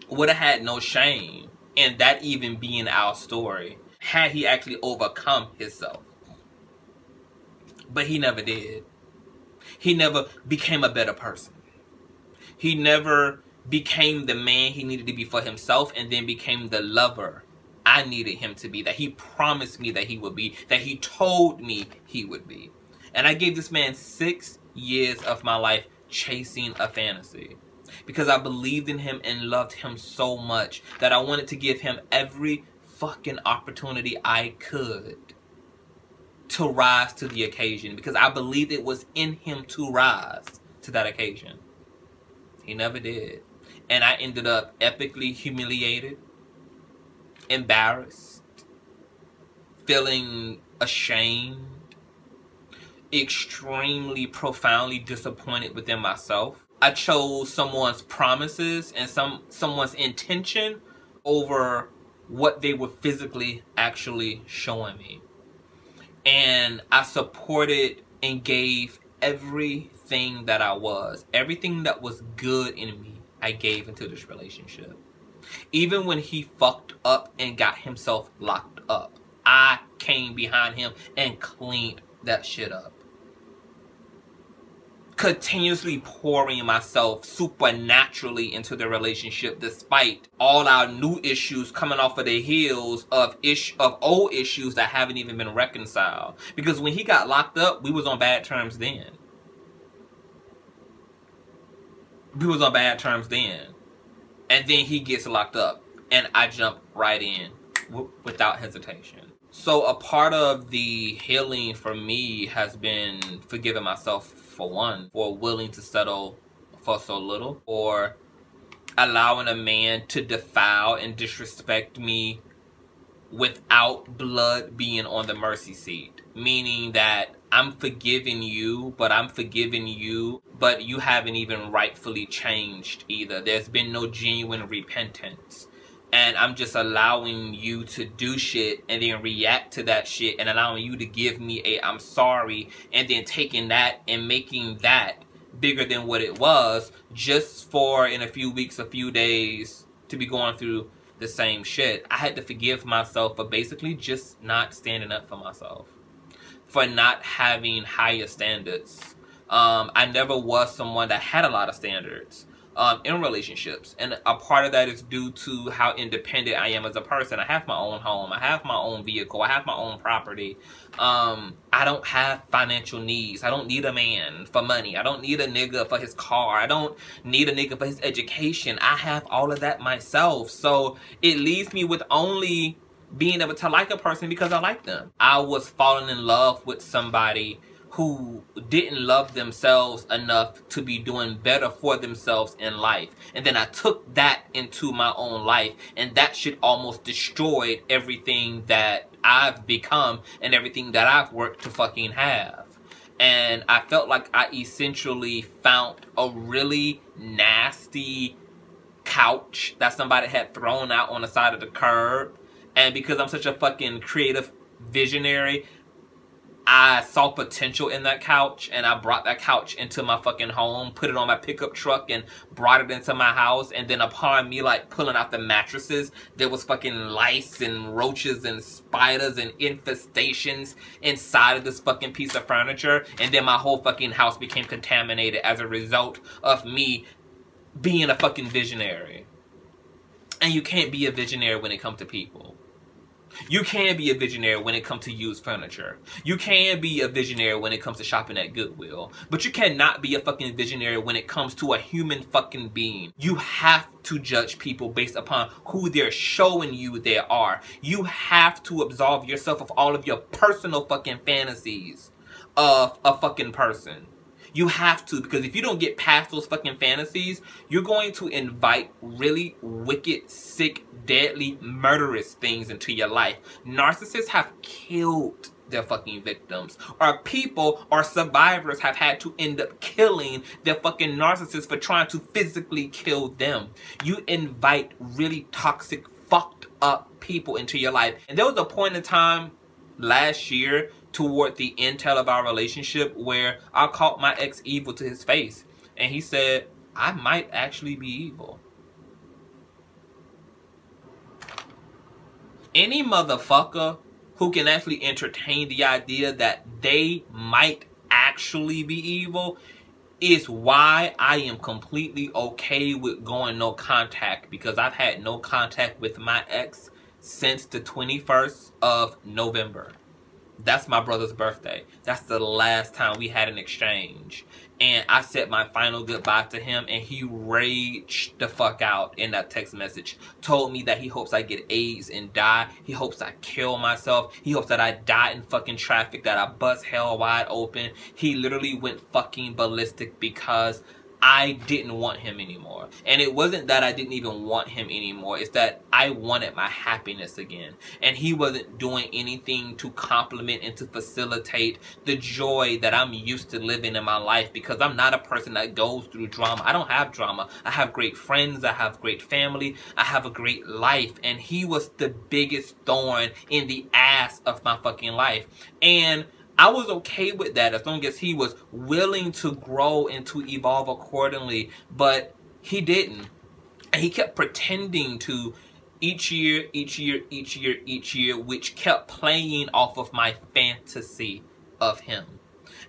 Would have had no shame in that even being our story had he actually overcome himself. But he never did. He never became a better person. He never became the man he needed to be for himself, and then became the lover I needed him to be, that he promised me that he would be, that he told me he would be. And I gave this man 6 years of my life chasing a fantasy, because I believed in him and loved him so much that I wanted to give him every fucking opportunity I could to rise to the occasion, because I believed it was in him to rise to that occasion. He never did. And I ended up epically humiliated, embarrassed, feeling ashamed, extremely profoundly disappointed within myself. I chose someone's promises and someone's intention over what they were physically actually showing me. And I supported and gave everything that I was. Everything that was good in me, I gave into this relationship. Even when he fucked up and got himself locked up, I came behind him and cleaned that shit up. Continuously pouring myself supernaturally into the relationship, despite all our new issues coming off of the heels of old issues that haven't even been reconciled. Because when he got locked up, we was on bad terms then. We was on bad terms then. And then he gets locked up, and I jump right in without hesitation. So a part of the healing for me has been forgiving myself, for one, for willing to settle for so little, or allowing a man to defile and disrespect me without blood being on the mercy seat. Meaning that I'm forgiving you, but you haven't even rightfully changed either. There's been no genuine repentance. And I'm just allowing you to do shit and then react to that shit, and allowing you to give me a I'm sorry, and then taking that and making that bigger than what it was, just for in a few weeks, a few days, to be going through the same shit. I had to forgive myself for basically just not standing up for myself, for not having higher standards. I never was someone that had a lot of standards in relationships, and a part of that is due to how independent I am as a person. I have my own home, I have my own vehicle, I have my own property. I don't have financial needs. I don't need a man for money. I don't need a nigga for his car. I don't need a nigga for his education. I have all of that myself. So it leaves me with only being able to like a person because I like them. I was falling in love with somebody who didn't love themselves enough to be doing better for themselves in life. And then I took that into my own life, and that shit almost destroyed everything that I've become and everything that I've worked to fucking have. And I felt like I essentially found a really nasty couch that somebody had thrown out on the side of the curb. And because I'm such a fucking creative visionary, I saw potential in that couch, and I brought that couch into my fucking home, put it on my pickup truck, and brought it into my house. And then upon me, like, pulling out the mattresses, there was fucking lice and roaches and spiders and infestations inside of this fucking piece of furniture. And then my whole fucking house became contaminated as a result of me being a fucking visionary. And you can't be a visionary when it comes to people. You can be a visionary when it comes to used furniture. You can be a visionary when it comes to shopping at Goodwill. But you cannot be a fucking visionary when it comes to a human fucking being. You have to judge people based upon who they're showing you they are. You have to absolve yourself of all of your personal fucking fantasies of a fucking person. You have to, because if you don't get past those fucking fantasies, you're going to invite really wicked, sick, deadly, murderous things into your life. Narcissists have killed their fucking victims. Or people or survivors have had to end up killing their fucking narcissists for trying to physically kill them. You invite really toxic, fucked up people into your life. And there was a point in time last year toward the intel of our relationship where I called my ex evil to his face. And he said, I might actually be evil. Any motherfucker who can actually entertain the idea that they might actually be evil is why I am completely okay with going no contact, because I've had no contact with my ex since the 21st of November. That's my brother's birthday. That's the last time we had an exchange. And I said my final goodbye to him, and he raged the fuck out in that text message. Told me that he hopes I get AIDS and die. He hopes I kill myself. He hopes that I die in fucking traffic, that I bust hell wide open. He literally went fucking ballistic because I didn't want him anymore. And it wasn't that I didn't even want him anymore. It's that I wanted my happiness again. And he wasn't doing anything to complement and to facilitate the joy that I'm used to living in my life, because I'm not a person that goes through drama. I don't have drama. I have great friends. I have great family. I have a great life. And he was the biggest thorn in the ass of my fucking life. And I was okay with that as long as he was willing to grow and to evolve accordingly, but he didn't. And he kept pretending to each year, which kept playing off of my fantasy of him.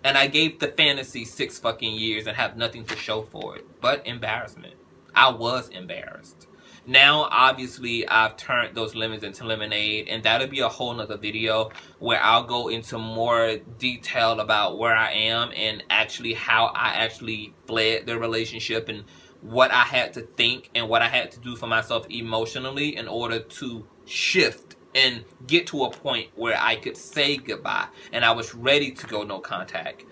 And I gave the fantasy 6 fucking years and have nothing to show for it but embarrassment. I was embarrassed. Now, obviously, I've turned those lemons into lemonade, and that'll be a whole nother video where I'll go into more detail about where I am and actually how I actually fled the relationship and what I had to think and what I had to do for myself emotionally in order to shift and get to a point where I could say goodbye and I was ready to go no contact.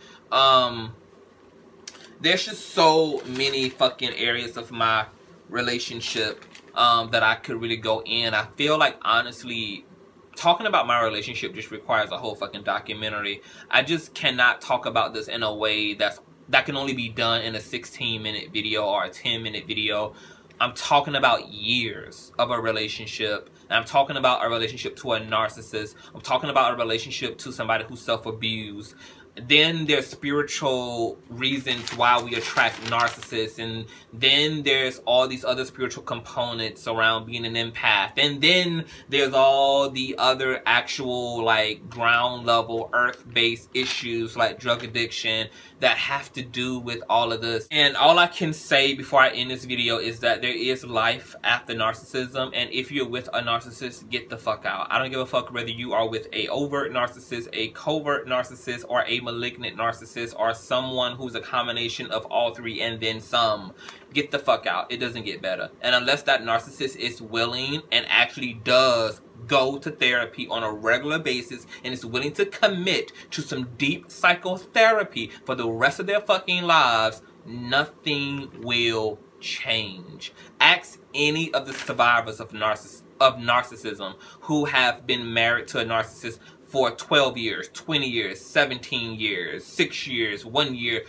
There's just so many fucking areas of my relationship that I could really go in. I feel like, honestly, talking about my relationship just requires a whole fucking documentary. I just cannot talk about this in a way that can only be done in a 16-minute video or a 10-minute video. I'm talking about years of a relationship. And I'm talking about a relationship to a narcissist. I'm talking about a relationship to somebody who's self-abused. Then there's spiritual reasons why we attract narcissists, and then there's all these other spiritual components around being an empath, and then there's all the other actual like ground level earth-based issues like drug addiction that have to do with all of this. And all I can say before I end this video is that there is life after narcissism, and if you're with a narcissist, get the fuck out. I don't give a fuck whether you are with a overt narcissist, a covert narcissist, or a malignant narcissist, or someone who's a combination of all three and then some. Get the fuck out. It doesn't get better. And unless that narcissist is willing and actually does go to therapy on a regular basis and is willing to commit to some deep psychotherapy for the rest of their fucking lives, nothing will change. Ask any of the survivors of narcissism who have been married to a narcissist for 12 years, 20 years, 17 years, 6 years, 1 year.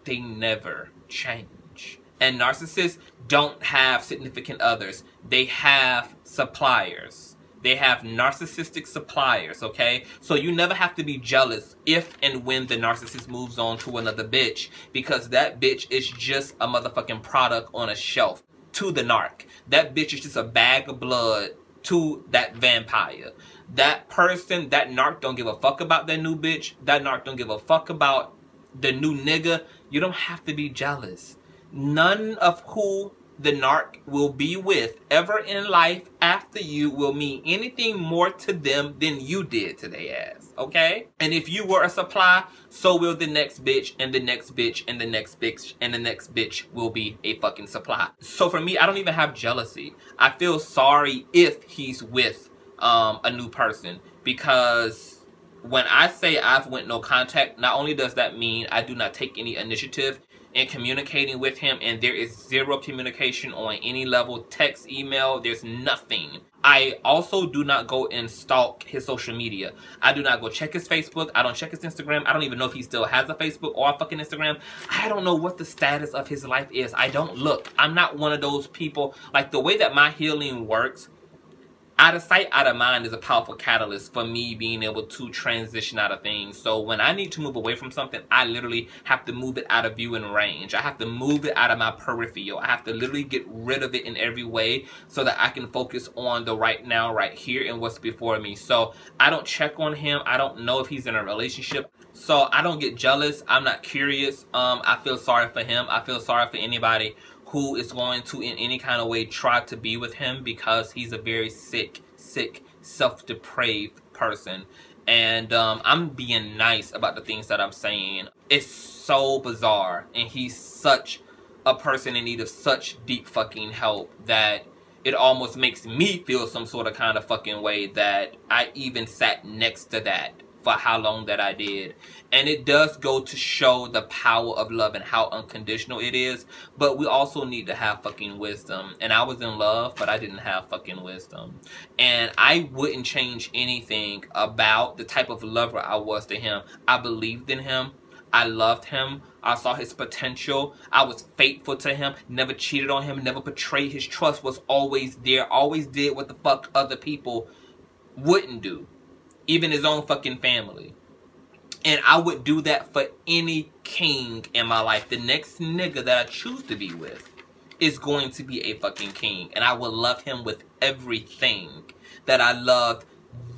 They never change. And narcissists don't have significant others. They have suppliers. They have narcissistic suppliers, okay? So you never have to be jealous if and when the narcissist moves on to another bitch, because that bitch is just a motherfucking product on a shelf to the narc. That bitch is just a bag of blood to that vampire. That person, that narc don't give a fuck about that new bitch. That narc don't give a fuck about the new nigga. You don't have to be jealous. None of who the narc will be with ever in life after you will mean anything more to them than you did to their ass, okay? And if you were a supply, so will the next bitch, and the next bitch, and the next bitch, and the next bitch will be a fucking supply. So for me, I don't even have jealousy. I feel sorry if he's with a new person, because when I say I've went no contact, not only does that mean I do not take any initiative in communicating with him, and there is zero communication on any level, text, email, there's nothing. I also do not go and stalk his social media. I do not go check his Facebook. I don't check his Instagram. I don't even know if he still has a Facebook or a fucking Instagram. I don't know what the status of his life is. I don't look. I'm not one of those people. Like, the way that my healing works, Out of sight, out of mind is a powerful catalyst for me being able to transition out of things. So when I need to move away from something, I literally have to move it out of view and range. I have to move it out of my peripheral. I have to literally get rid of it in every way so that I can focus on the right now, right here, and what's before me. So I don't check on him. I don't know if he's in a relationship. So I don't get jealous. I'm not curious. I feel sorry for him. I feel sorry for anybody who is going to in any kind of way try to be with him, because he's a very sick, self-depraved person. And I'm being nice about the things that I'm saying. It's so bizarre, and he's such a person in need of such deep fucking help that it almost makes me feel some sort of kind of fucking way that I even sat next to that for how long that I did. And it does go to show the power of love and how unconditional it is. But we also need to have fucking wisdom. And I was in love, but I didn't have fucking wisdom. And I wouldn't change anything about the type of lover I was to him. I believed in him. I loved him. I saw his potential. I was faithful to him. Never cheated on him. Never betrayed his trust. Was always there. Always did what the fuck other people wouldn't do. Even his own fucking family. And I would do that for any king in my life. The next nigga that I choose to be with is going to be a fucking king. And I will love him with everything that I loved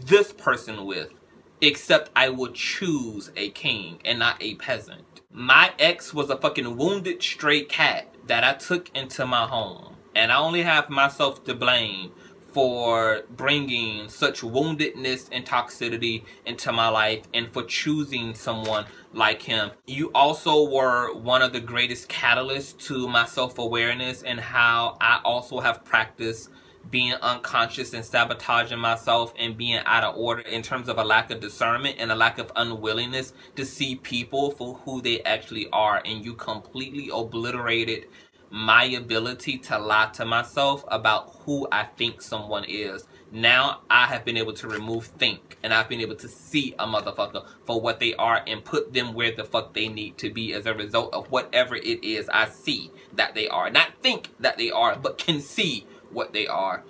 this person with. Except I would choose a king and not a peasant. My ex was a fucking wounded stray cat that I took into my home. And I only have myself to blame for bringing such woundedness and toxicity into my life, and for choosing someone like him. You also were one of the greatest catalysts to my self-awareness, and how I also have practiced being unconscious and sabotaging myself and being out of order in terms of a lack of discernment and a lack of unwillingness to see people for who they actually are. And you completely obliterated my ability to lie to myself about who I think someone is. Now I have been able to remove think, and I've been able to see a motherfucker for what they are and put them where the fuck they need to be as a result of whatever it is I see that they are. Not think that they are, but can see what they are.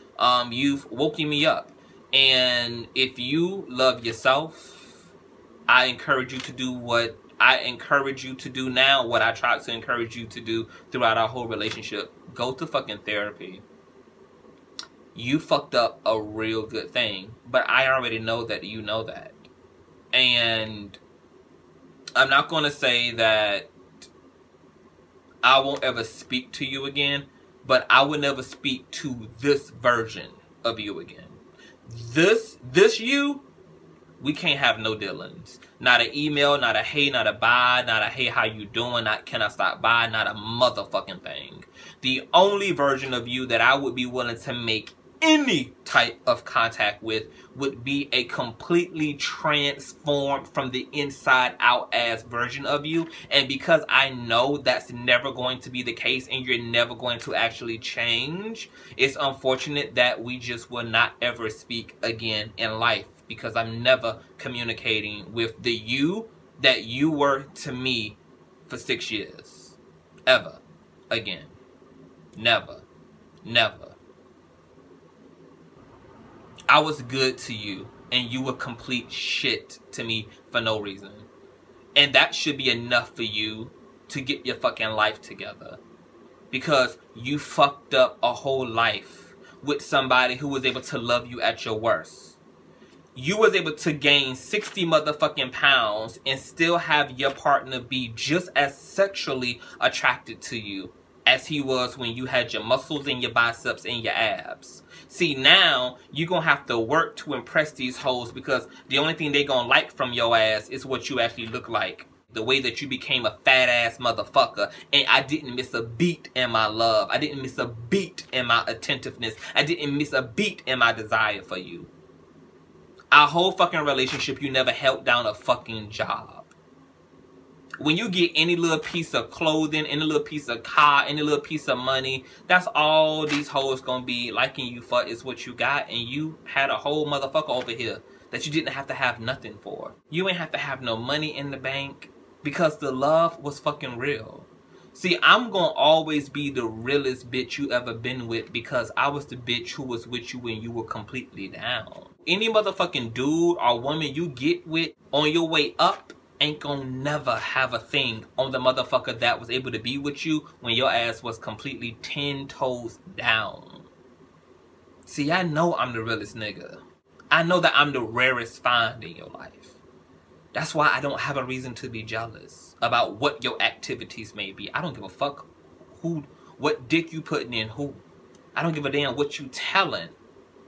You've woken me up. And if you love yourself, I encourage you to do what I encourage you to do now, what I tried to encourage you to do throughout our whole relationship. Go to fucking therapy. You fucked up a real good thing, but I already know that you know that. And I'm not going to say that I won't ever speak to you again, but I will never speak to this version of you again. This you, we can't have no dealings. Not an email, not a hey, not a bye, not a hey, how you doing, not can I stop by, not a motherfucking thing. The only version of you that I would be willing to make any type of contact with would be a completely transformed from the inside out ass version of you. And because I know that's never going to be the case and you're never going to actually change, it's unfortunate that we just will not ever speak again in life, because I'm never communicating with the you that you were to me for 6 years. Ever. Again. Never. Never. I was good to you, and you were complete shit to me for no reason. And that should be enough for you to get your fucking life together. Because you fucked up a whole life with somebody who was able to love you at your worst. You was able to gain 60 motherfucking pounds and still have your partner be just as sexually attracted to you as he was when you had your muscles and your biceps and your abs. See, now you're going to have to work to impress these hoes, because the only thing they going to like from your ass is what you actually look like. The way that you became a fat ass motherfucker. And I didn't miss a beat in my love. I didn't miss a beat in my attentiveness. I didn't miss a beat in my desire for you. Our whole fucking relationship, you never held down a fucking job. When you get any little piece of clothing, any little piece of car, any little piece of money, that's all these hoes gonna be liking you for, is what you got. And you had a whole motherfucker over here that you didn't have to have nothing for. You ain't have to have no money in the bank, because the love was fucking real. See, I'm gonna always be the realest bitch you ever been with because I was the bitch who was with you when you were completely down. Any motherfucking dude or woman you get with on your way up ain't gonna never have a thing on the motherfucker that was able to be with you when your ass was completely 10 toes down. See, I know I'm the realest nigga. I know that I'm the rarest find in your life. That's why I don't have a reason to be jealous about what your activities may be. I don't give a fuck what dick you putting in who. I don't give a damn what you telling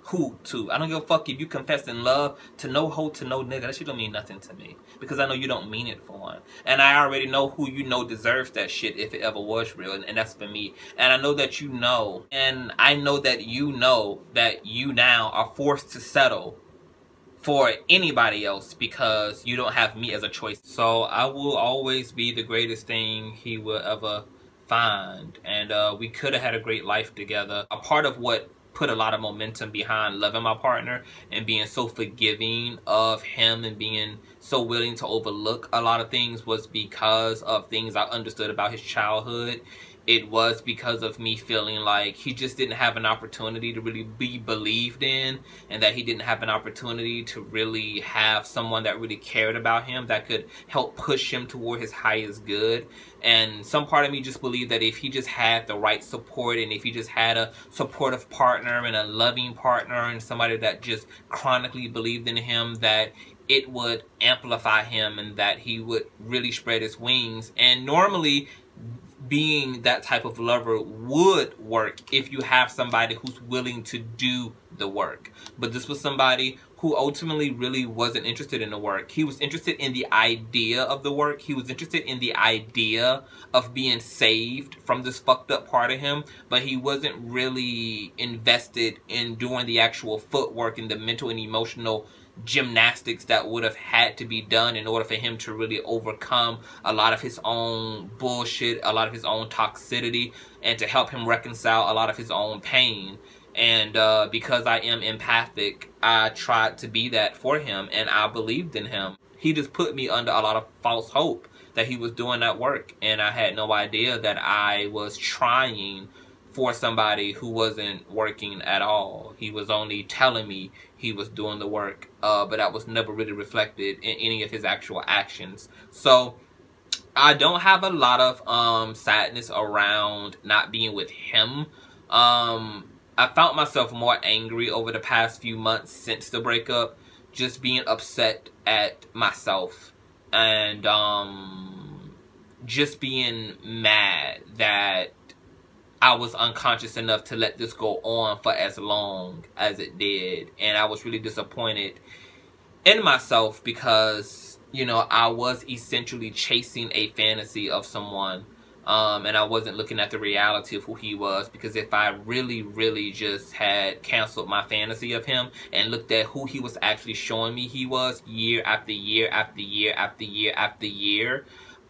who to. I don't give a fuck if you confessing love to no hoe to no nigga. That shit don't mean nothing to me because I know you don't mean it for one. And I already know who you know deserves that shit if it ever was real, and that's for me. And I know that you know, and I know that you now are forced to settle for anybody else because you don't have me as a choice. So I will always be the greatest thing he will ever find, and we could have had a great life together. A part of what put a lot of momentum behind loving my partner and being so forgiving of him and being so willing to overlook a lot of things was because of things I understood about his childhood. It was because of me feeling like he just didn't have an opportunity to really be believed in, and that he didn't have an opportunity to really have someone that really cared about him that could help push him toward his highest good. And some part of me just believed that if he just had the right support, and if he just had a supportive partner and a loving partner and somebody that just chronically believed in him, that it would amplify him and that he would really spread his wings. And normally, being that type of lover would work if you have somebody who's willing to do the work. But this was somebody who ultimately really wasn't interested in the work. He was interested in the idea of the work. He was interested in the idea of being saved from this fucked up part of him, but he wasn't really invested in doing the actual footwork and the mental and emotional gymnastics that would have had to be done in order for him to really overcome a lot of his own bullshit, a lot of his own toxicity, and to help him reconcile a lot of his own pain. And because I am empathic, I tried to be that for him, and I believed in him. He just put me under a lot of false hope that he was doing that work, and I had no idea that I was trying for somebody who wasn't working at all. He was only telling me he was doing the work, but that was never really reflected in any of his actual actions. So I don't have a lot of sadness around not being with him. I found myself more angry over the past few months since the breakup, just being upset at myself, and just being mad that I was unconscious enough to let this go on for as long as it did. And I was really disappointed in myself because, you know, I was essentially chasing a fantasy of someone. And I wasn't looking at the reality of who he was, because if I really just had canceled my fantasy of him and looked at who he was actually showing me he was year after year after year after year after year,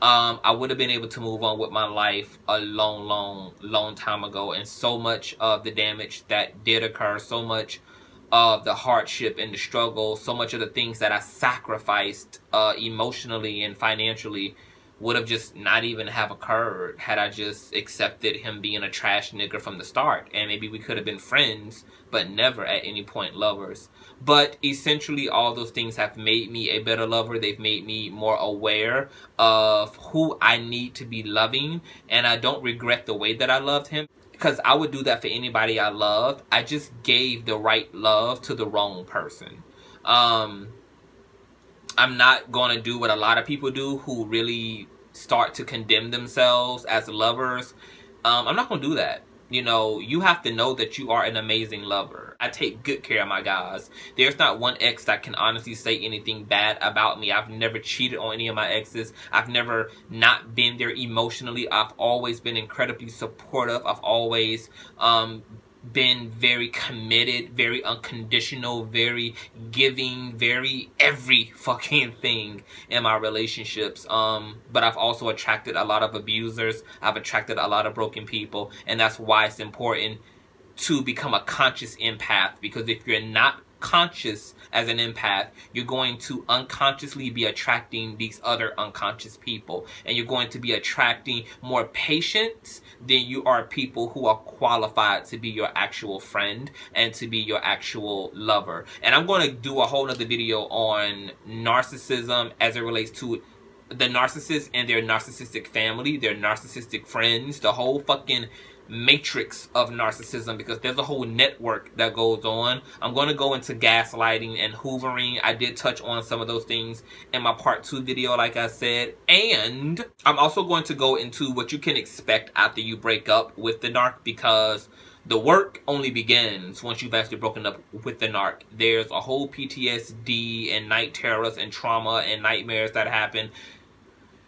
I would have been able to move on with my life a long time ago. And so much of the damage that did occur, so much of the hardship and the struggle, so much of the things that I sacrificed emotionally and financially would have just not even have occurred had I just accepted him being a trash nigger from the start. And maybe we could have been friends, but never at any point lovers. But essentially all those things have made me a better lover. They've made me more aware of who I need to be loving. And I don't regret the way that I loved him, because I would do that for anybody I loved. I just gave the right love to the wrong person. I'm not going to do what a lot of people do who really start to condemn themselves as lovers. I'm not going to do that. You know, you have to know that you are an amazing lover. I take good care of my guys. There's not one ex that can honestly say anything bad about me. I've never cheated on any of my exes. I've never not been there emotionally. I've always been incredibly supportive. I've always been very committed, very unconditional, very giving, very every fucking thing in my relationships. But I've also attracted a lot of abusers. I've attracted a lot of broken people, and that's why it's important to become a conscious empath, because if you're not conscious as an empath, you're going to unconsciously be attracting these other unconscious people. And you're going to be attracting more patients than you are people who are qualified to be your actual friend and to be your actual lover. And I'm going to do a whole nother video on narcissism as it relates to the narcissist and their narcissistic family, their narcissistic friends, the whole fucking matrix of narcissism, because there's a whole network that goes on. I'm going to go into gaslighting and hoovering. I did touch on some of those things in my part 2 video, like I said. And I'm also going to go into what you can expect after you break up with the narc, because the work only begins once you've actually broken up with the narc. There's a whole PTSD and night terrors and trauma and nightmares that happen.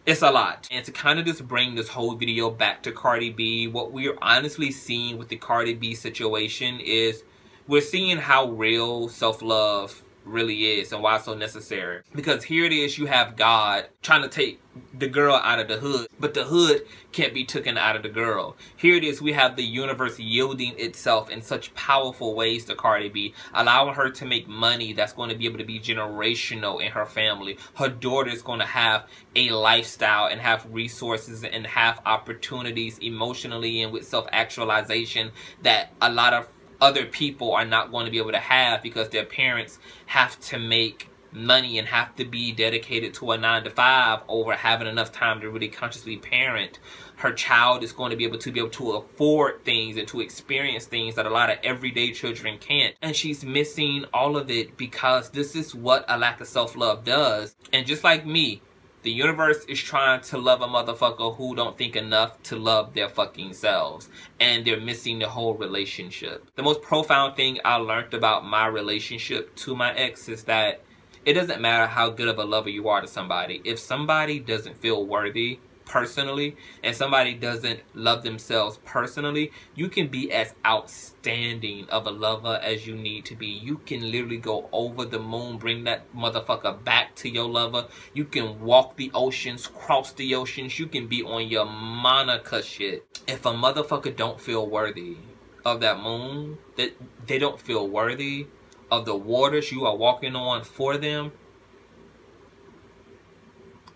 It's a lot. And to kind of just bring this whole video back to Cardi B, what we're honestly seeing with the Cardi B situation is we're seeing how real self-love really is and why it's so necessary. Because here it is, you have God trying to take the girl out of the hood, but the hood can't be taken out of the girl. Here it is, we have the universe yielding itself in such powerful ways to Cardi B, allowing her to make money that's going to be able to be generational in her family. Her daughter is going to have a lifestyle and have resources and have opportunities emotionally and with self-actualization that a lot of other people are not going to be able to have, because their parents have to make money and have to be dedicated to a 9-to-5 over having enough time to really consciously parent. Her child is going to be able to afford things and to experience things that a lot of everyday children can't. And she's missing all of it because this is what a lack of self-love does. And just like me, the universe is trying to love a motherfucker who don't think enough to love their fucking selves. And they're missing the whole relationship. The most profound thing I learned about my relationship to my ex is that it doesn't matter how good of a lover you are to somebody. If somebody doesn't feel worthy personally and somebody doesn't love themselves personally, you can be as outstanding of a lover as you need to be. You can literally go over the moon, bring that motherfucker back to your lover. You can walk the oceans, cross the oceans. You can be on your Monica shit. If a motherfucker don't feel worthy of that moon, that they don't feel worthy of the waters you are walking on for them,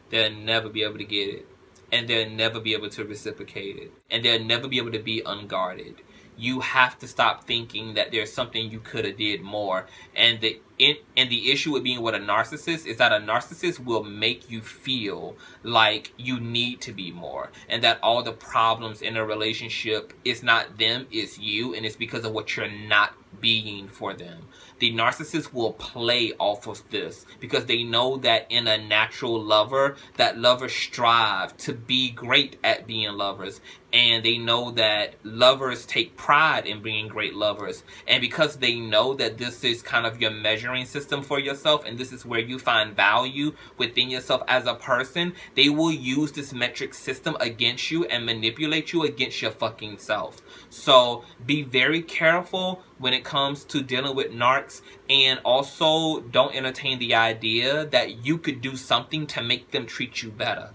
they'll never be able to get it. And they'll never be able to reciprocate it. And they'll never be able to be unguarded. You have to stop thinking that there's something you could have did more. And the issue with being with a narcissist is that a narcissist will make you feel like you need to be more. And that all the problems in a relationship, it's not them, it's you. And it's because of what you're not being for them. The narcissist will play off of this because they know that in a natural lover, that lovers strive to be great at being lovers. And they know that lovers take pride in being great lovers. And because they know that this is kind of your measuring system for yourself, and this is where you find value within yourself as a person, they will use this metric system against you and manipulate you against your fucking self. So be very careful when it comes to dealing with narcs, and also don't entertain the idea that you could do something to make them treat you better.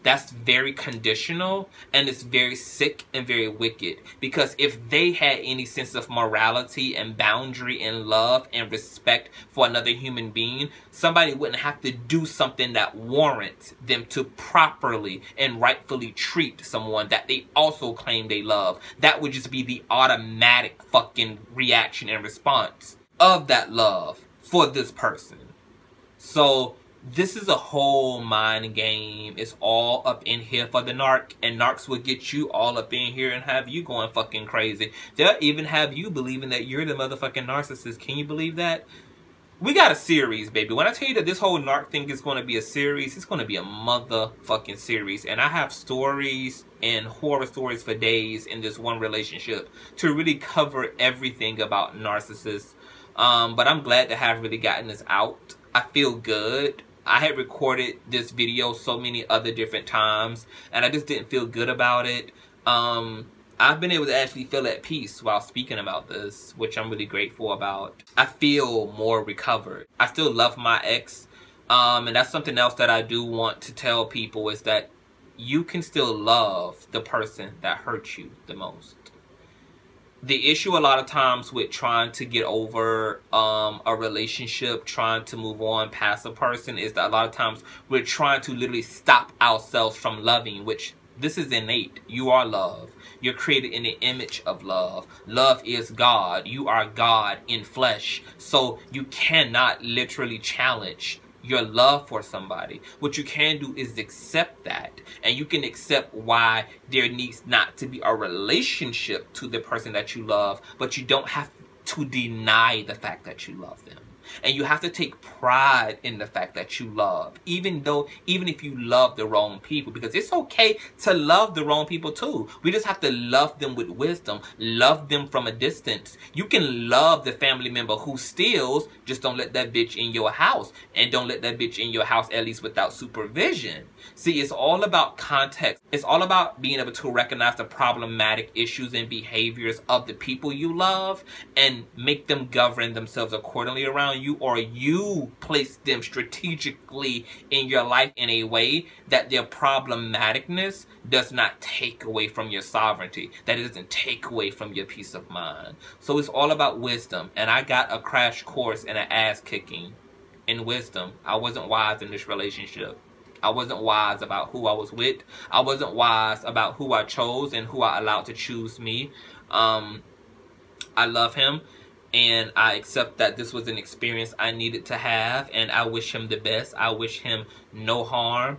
That's very conditional, and it's very sick and very wicked. Because if they had any sense of morality and boundary and love and respect for another human being, somebody wouldn't have to do something that warrants them to properly and rightfully treat someone that they also claim they love. That would just be the automatic fucking reaction and response of that love for this person. So this is a whole mind game. It's all up in here for the narc. And narcs will get you all up in here and have you going fucking crazy. They'll even have you believing that you're the motherfucking narcissist. Can you believe that? We got a series, baby. When I tell you that this whole narc thing is going to be a series, it's going to be a motherfucking series. And I have stories and horror stories for days in this one relationship to really cover everything about narcissists. But I'm glad to have really gotten this out. I feel good. I had recorded this video so many other different times, and I just didn't feel good about it. I've been able to actually feel at peace while speaking about this, which I'm really grateful about. I feel more recovered. I still love my ex, and that's something else that I do want to tell people, is that you can still love the person that hurt you the most. The issue a lot of times with trying to get over a relationship, trying to move on past a person, is that a lot of times we're trying to literally stop ourselves from loving, which this is innate. You are love. You're created in the image of love. Love is God. You are God in flesh. So you cannot literally challenge your love for somebody. What you can do is accept that, and you can accept why there needs not to be a relationship to the person that you love, but you don't have to deny the fact that you love them. And you have to take pride in the fact that you love, even if you love the wrong people, because it's okay to love the wrong people too. We just have to love them with wisdom, love them from a distance. You can love the family member who steals, just don't let that bitch in your house, and don't let that bitch in your house at least without supervision. See, it's all about context. It's all about being able to recognize the problematic issues and behaviors of the people you love and make them govern themselves accordingly around you, or you place them strategically in your life in a way that their problematicness does not take away from your sovereignty, that it doesn't take away from your peace of mind. So it's all about wisdom, and I got a crash course and an ass kicking in wisdom. I wasn't wise in this relationship. I wasn't wise about who I was with. I wasn't wise about who I chose and who I allowed to choose me. I love him, and I accept that this was an experience I needed to have, and I wish him the best. I wish him no harm.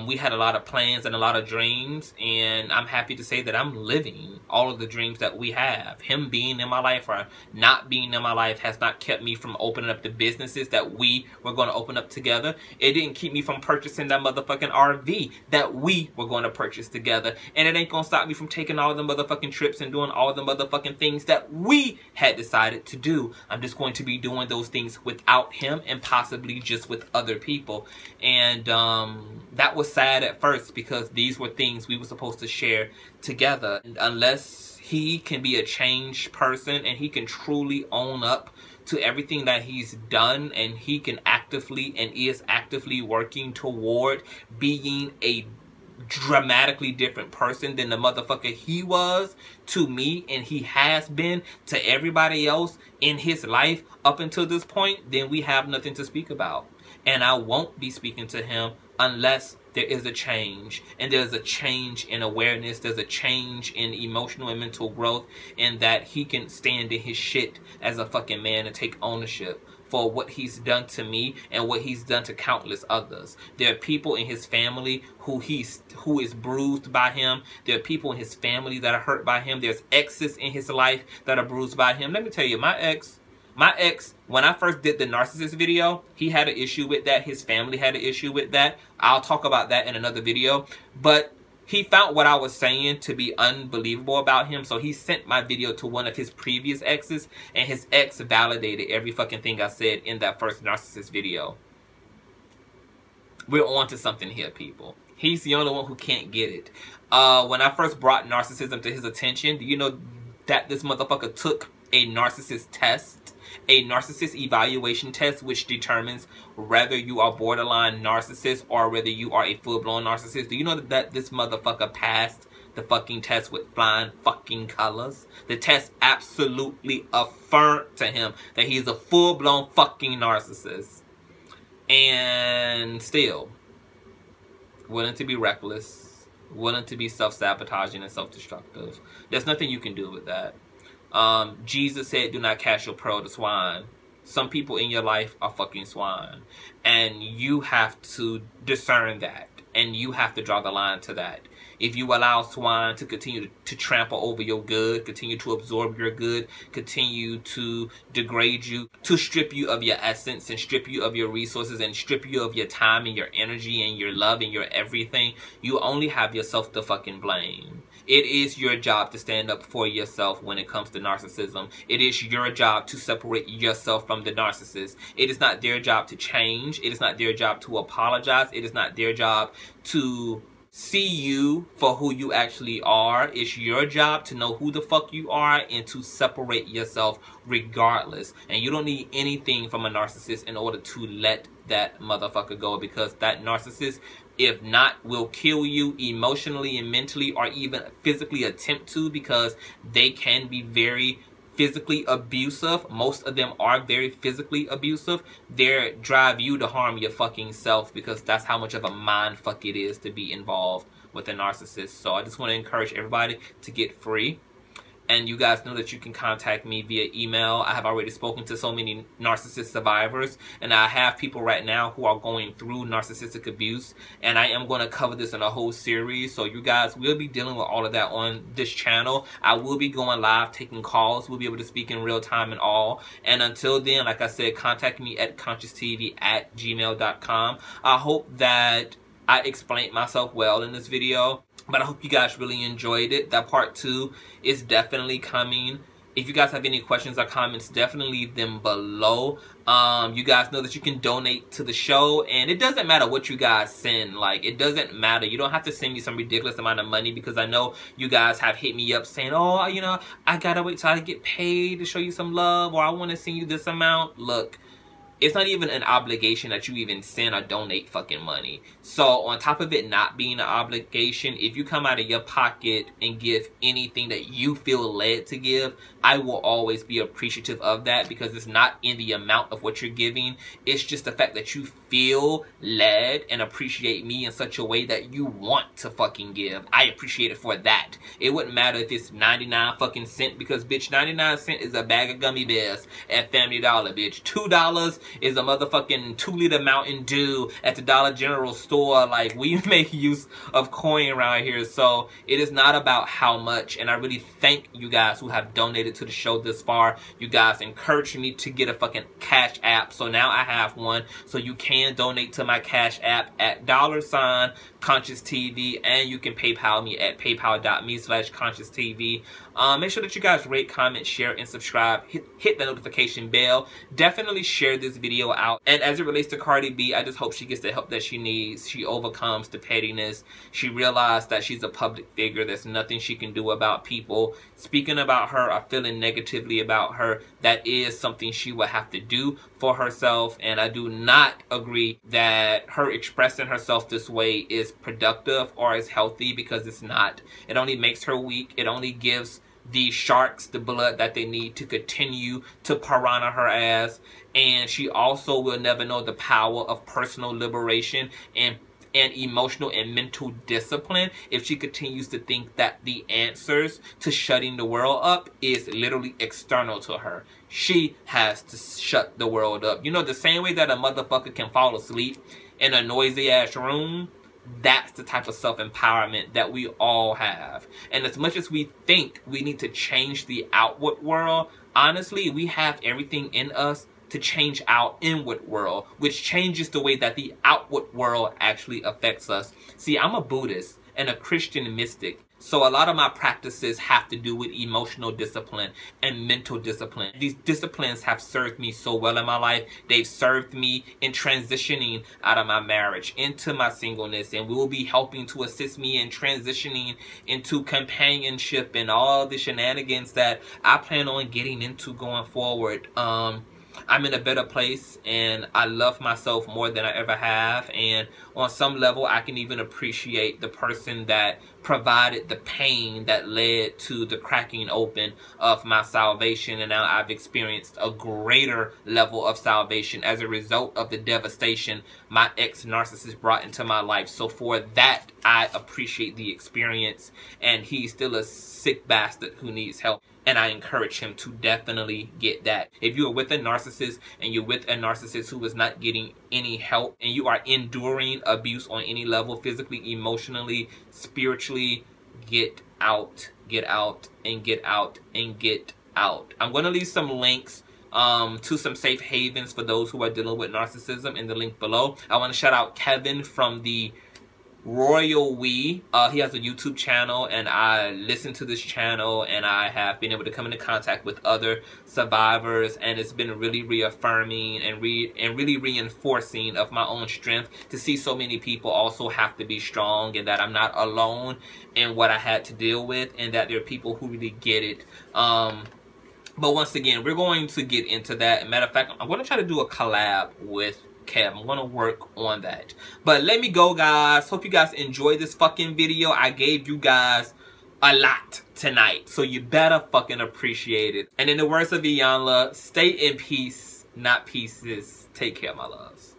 We had a lot of plans and a lot of dreams, and I'm happy to say that I'm living all of the dreams that we have. Him being in my life or not being in my life has not kept me from opening up the businesses that we were going to open up together. It didn't keep me from purchasing that motherfucking RV that we were going to purchase together. And it ain't going to stop me from taking all of the motherfucking trips and doing all of the motherfucking things that we had decided to do. I'm just going to be doing those things without him and possibly just with other people. And that was sad at first, because these were things we were supposed to share together. And unless he can be a changed person and he can truly own up to everything that he's done, and he can actively and is actively working toward being a dramatically different person than the motherfucker he was to me and he has been to everybody else in his life up until this point, then we have nothing to speak about. And I won't be speaking to him unless there is a change. And there's a change in awareness. There's a change in emotional and mental growth, and that he can stand in his shit as a fucking man and take ownership for what he's done to me and what he's done to countless others. There are people in his family who is bruised by him. There are people in his family that are hurt by him. There's exes in his life that are bruised by him. Let me tell you, my ex, when I first did the Narcissist video, he had an issue with that. His family had an issue with that. I'll talk about that in another video. But he found what I was saying to be unbelievable about him, so he sent my video to one of his previous exes, and his ex validated every fucking thing I said in that first Narcissist video. We're on to something here, people. He's the only one who can't get it. When I first brought narcissism to his attention, do you know that this motherfucker took a narcissist test? A narcissist evaluation test, which determines whether you are borderline narcissist or whether you are a full-blown narcissist. Do you know that this motherfucker passed the fucking test with flying fucking colors? The test absolutely affirmed to him that he's a full-blown fucking narcissist. And still, willing to be reckless, willing to be self-sabotaging and self-destructive. There's nothing you can do with that. Jesus said, do not cast your pearl to swine. Some people in your life are fucking swine. And you have to discern that. And you have to draw the line to that. If you allow swine to continue to trample over your good, continue to absorb your good, continue to degrade you, to strip you of your essence and strip you of your resources and strip you of your time and your energy and your love and your everything, you only have yourself to fucking blame. It is your job to stand up for yourself when it comes to narcissism. It is your job to separate yourself from the narcissist. It is not their job to change. It is not their job to apologize. It is not their job to see you for who you actually are. It's your job to know who the fuck you are and to separate yourself regardless. And you don't need anything from a narcissist in order to let that motherfucker go, because that narcissist if not, will kill you emotionally and mentally, or even physically attempt to, because they can be very physically abusive. Most of them are very physically abusive. They drive you to harm your fucking self, because that's how much of a mind fuck it is to be involved with a narcissist. So I just want to encourage everybody to get free. And you guys know that you can contact me via email. I have already spoken to so many narcissist survivors, and I have people right now who are going through narcissistic abuse, and I am going to cover this in a whole series. So you guys will be dealing with all of that on this channel. I will be going live, taking calls. We'll be able to speak in real time and all. And until then, like I said, contact me at Consciouztv@gmail.com. I hope that I explained myself well in this video, but I hope you guys really enjoyed it. That part 2 is definitely coming. If you guys have any questions or comments, definitely leave them below. You guys know that you can donate to the show, and it doesn't matter what you guys send. Like, it doesn't matter. You don't have to send me some ridiculous amount of money, because I know you guys have hit me up saying, oh, you know, I gotta wait till I get paid to show you some love, or I want to send you this amount. Look, it's not even an obligation that you even send or donate fucking money. So on top of it not being an obligation, if you come out of your pocket and give anything that you feel led to give, I will always be appreciative of that, because it's not in the amount of what you're giving. It's just the fact that you feel led and appreciate me in such a way that you want to fucking give. I appreciate it for that. It wouldn't matter if it's 99 fucking cents, because bitch, 99 cents is a bag of gummy bears at Family Dollar, bitch. $2 is a motherfucking 2-liter Mountain Dew at the Dollar General store. Like, we make use of coin around here. So it is not about how much, and I really thank you guys who have donated to the show this far. You guys encouraged me to get a fucking Cash App, so now I have one. So you can donate to my Cash App at $Consciouztv, and you can PayPal me at paypal.me/Consciouztv. Make sure that you guys rate, comment, share, and subscribe. Hit the notification bell. Definitely share this video out. And as it relates to Cardi B, I just hope she gets the help that she needs. She overcomes the pettiness. She realized that she's a public figure. There's nothing she can do about people speaking about her or feeling negatively about her. That is something she will have to do for herself. And I do not agree that her expressing herself this way is productive or is healthy, because it's not. It only makes her weak. It only gives the sharks the blood that they need to continue to piranha her ass. And she also will never know the power of personal liberation and emotional and mental discipline if she continues to think that the answers to shutting the world up is literally external to her. She has to shut the world up. You know, the same way that a motherfucker can fall asleep in a noisy ass room, that's the type of self-empowerment that we all have. And as much as we think we need to change the outward world, honestly, we have everything in us to change our inward world, which changes the way that the outward world actually affects us. See, I'm a Buddhist and a Christian mystic. So a lot of my practices have to do with emotional discipline and mental discipline. These disciplines have served me so well in my life. They've served me in transitioning out of my marriage into my singleness, and will be helping to assist me in transitioning into companionship and all the shenanigans that I plan on getting into going forward. I'm in a better place, and I love myself more than I ever have. And on some level, I can even appreciate the person that provided the pain that led to the cracking open of my salvation. And now I've experienced a greater level of salvation as a result of the devastation my ex-narcissist brought into my life. So for that, I appreciate the experience. And he's still a sick bastard who needs help, and I encourage him to definitely get that. If you are with a narcissist and you're with a narcissist who is not getting any help, and you are enduring abuse on any level, physically, emotionally, spiritually, get out, get out, and get out, and get out. I'm going to leave some links to some safe havens for those who are dealing with narcissism in the link below. I want to shout out Kevin from the Royal We. He has a YouTube channel, and I listen to this channel, and I have been able to come into contact with other survivors, and it's been really reaffirming and really reinforcing of my own strength to see so many people also have to be strong, and that I'm not alone in what I had to deal with, and that there are people who really get it. But once again, we're going to get into that. Matter of fact, I'm going to try to do a collab with Okay, I'm gonna work on that. But let me go, guys. Hope you guys enjoyed this fucking video. I gave you guys a lot tonight, so you better fucking appreciate it. And in the words of Iyanla, stay in peace, not pieces. Take care, my loves.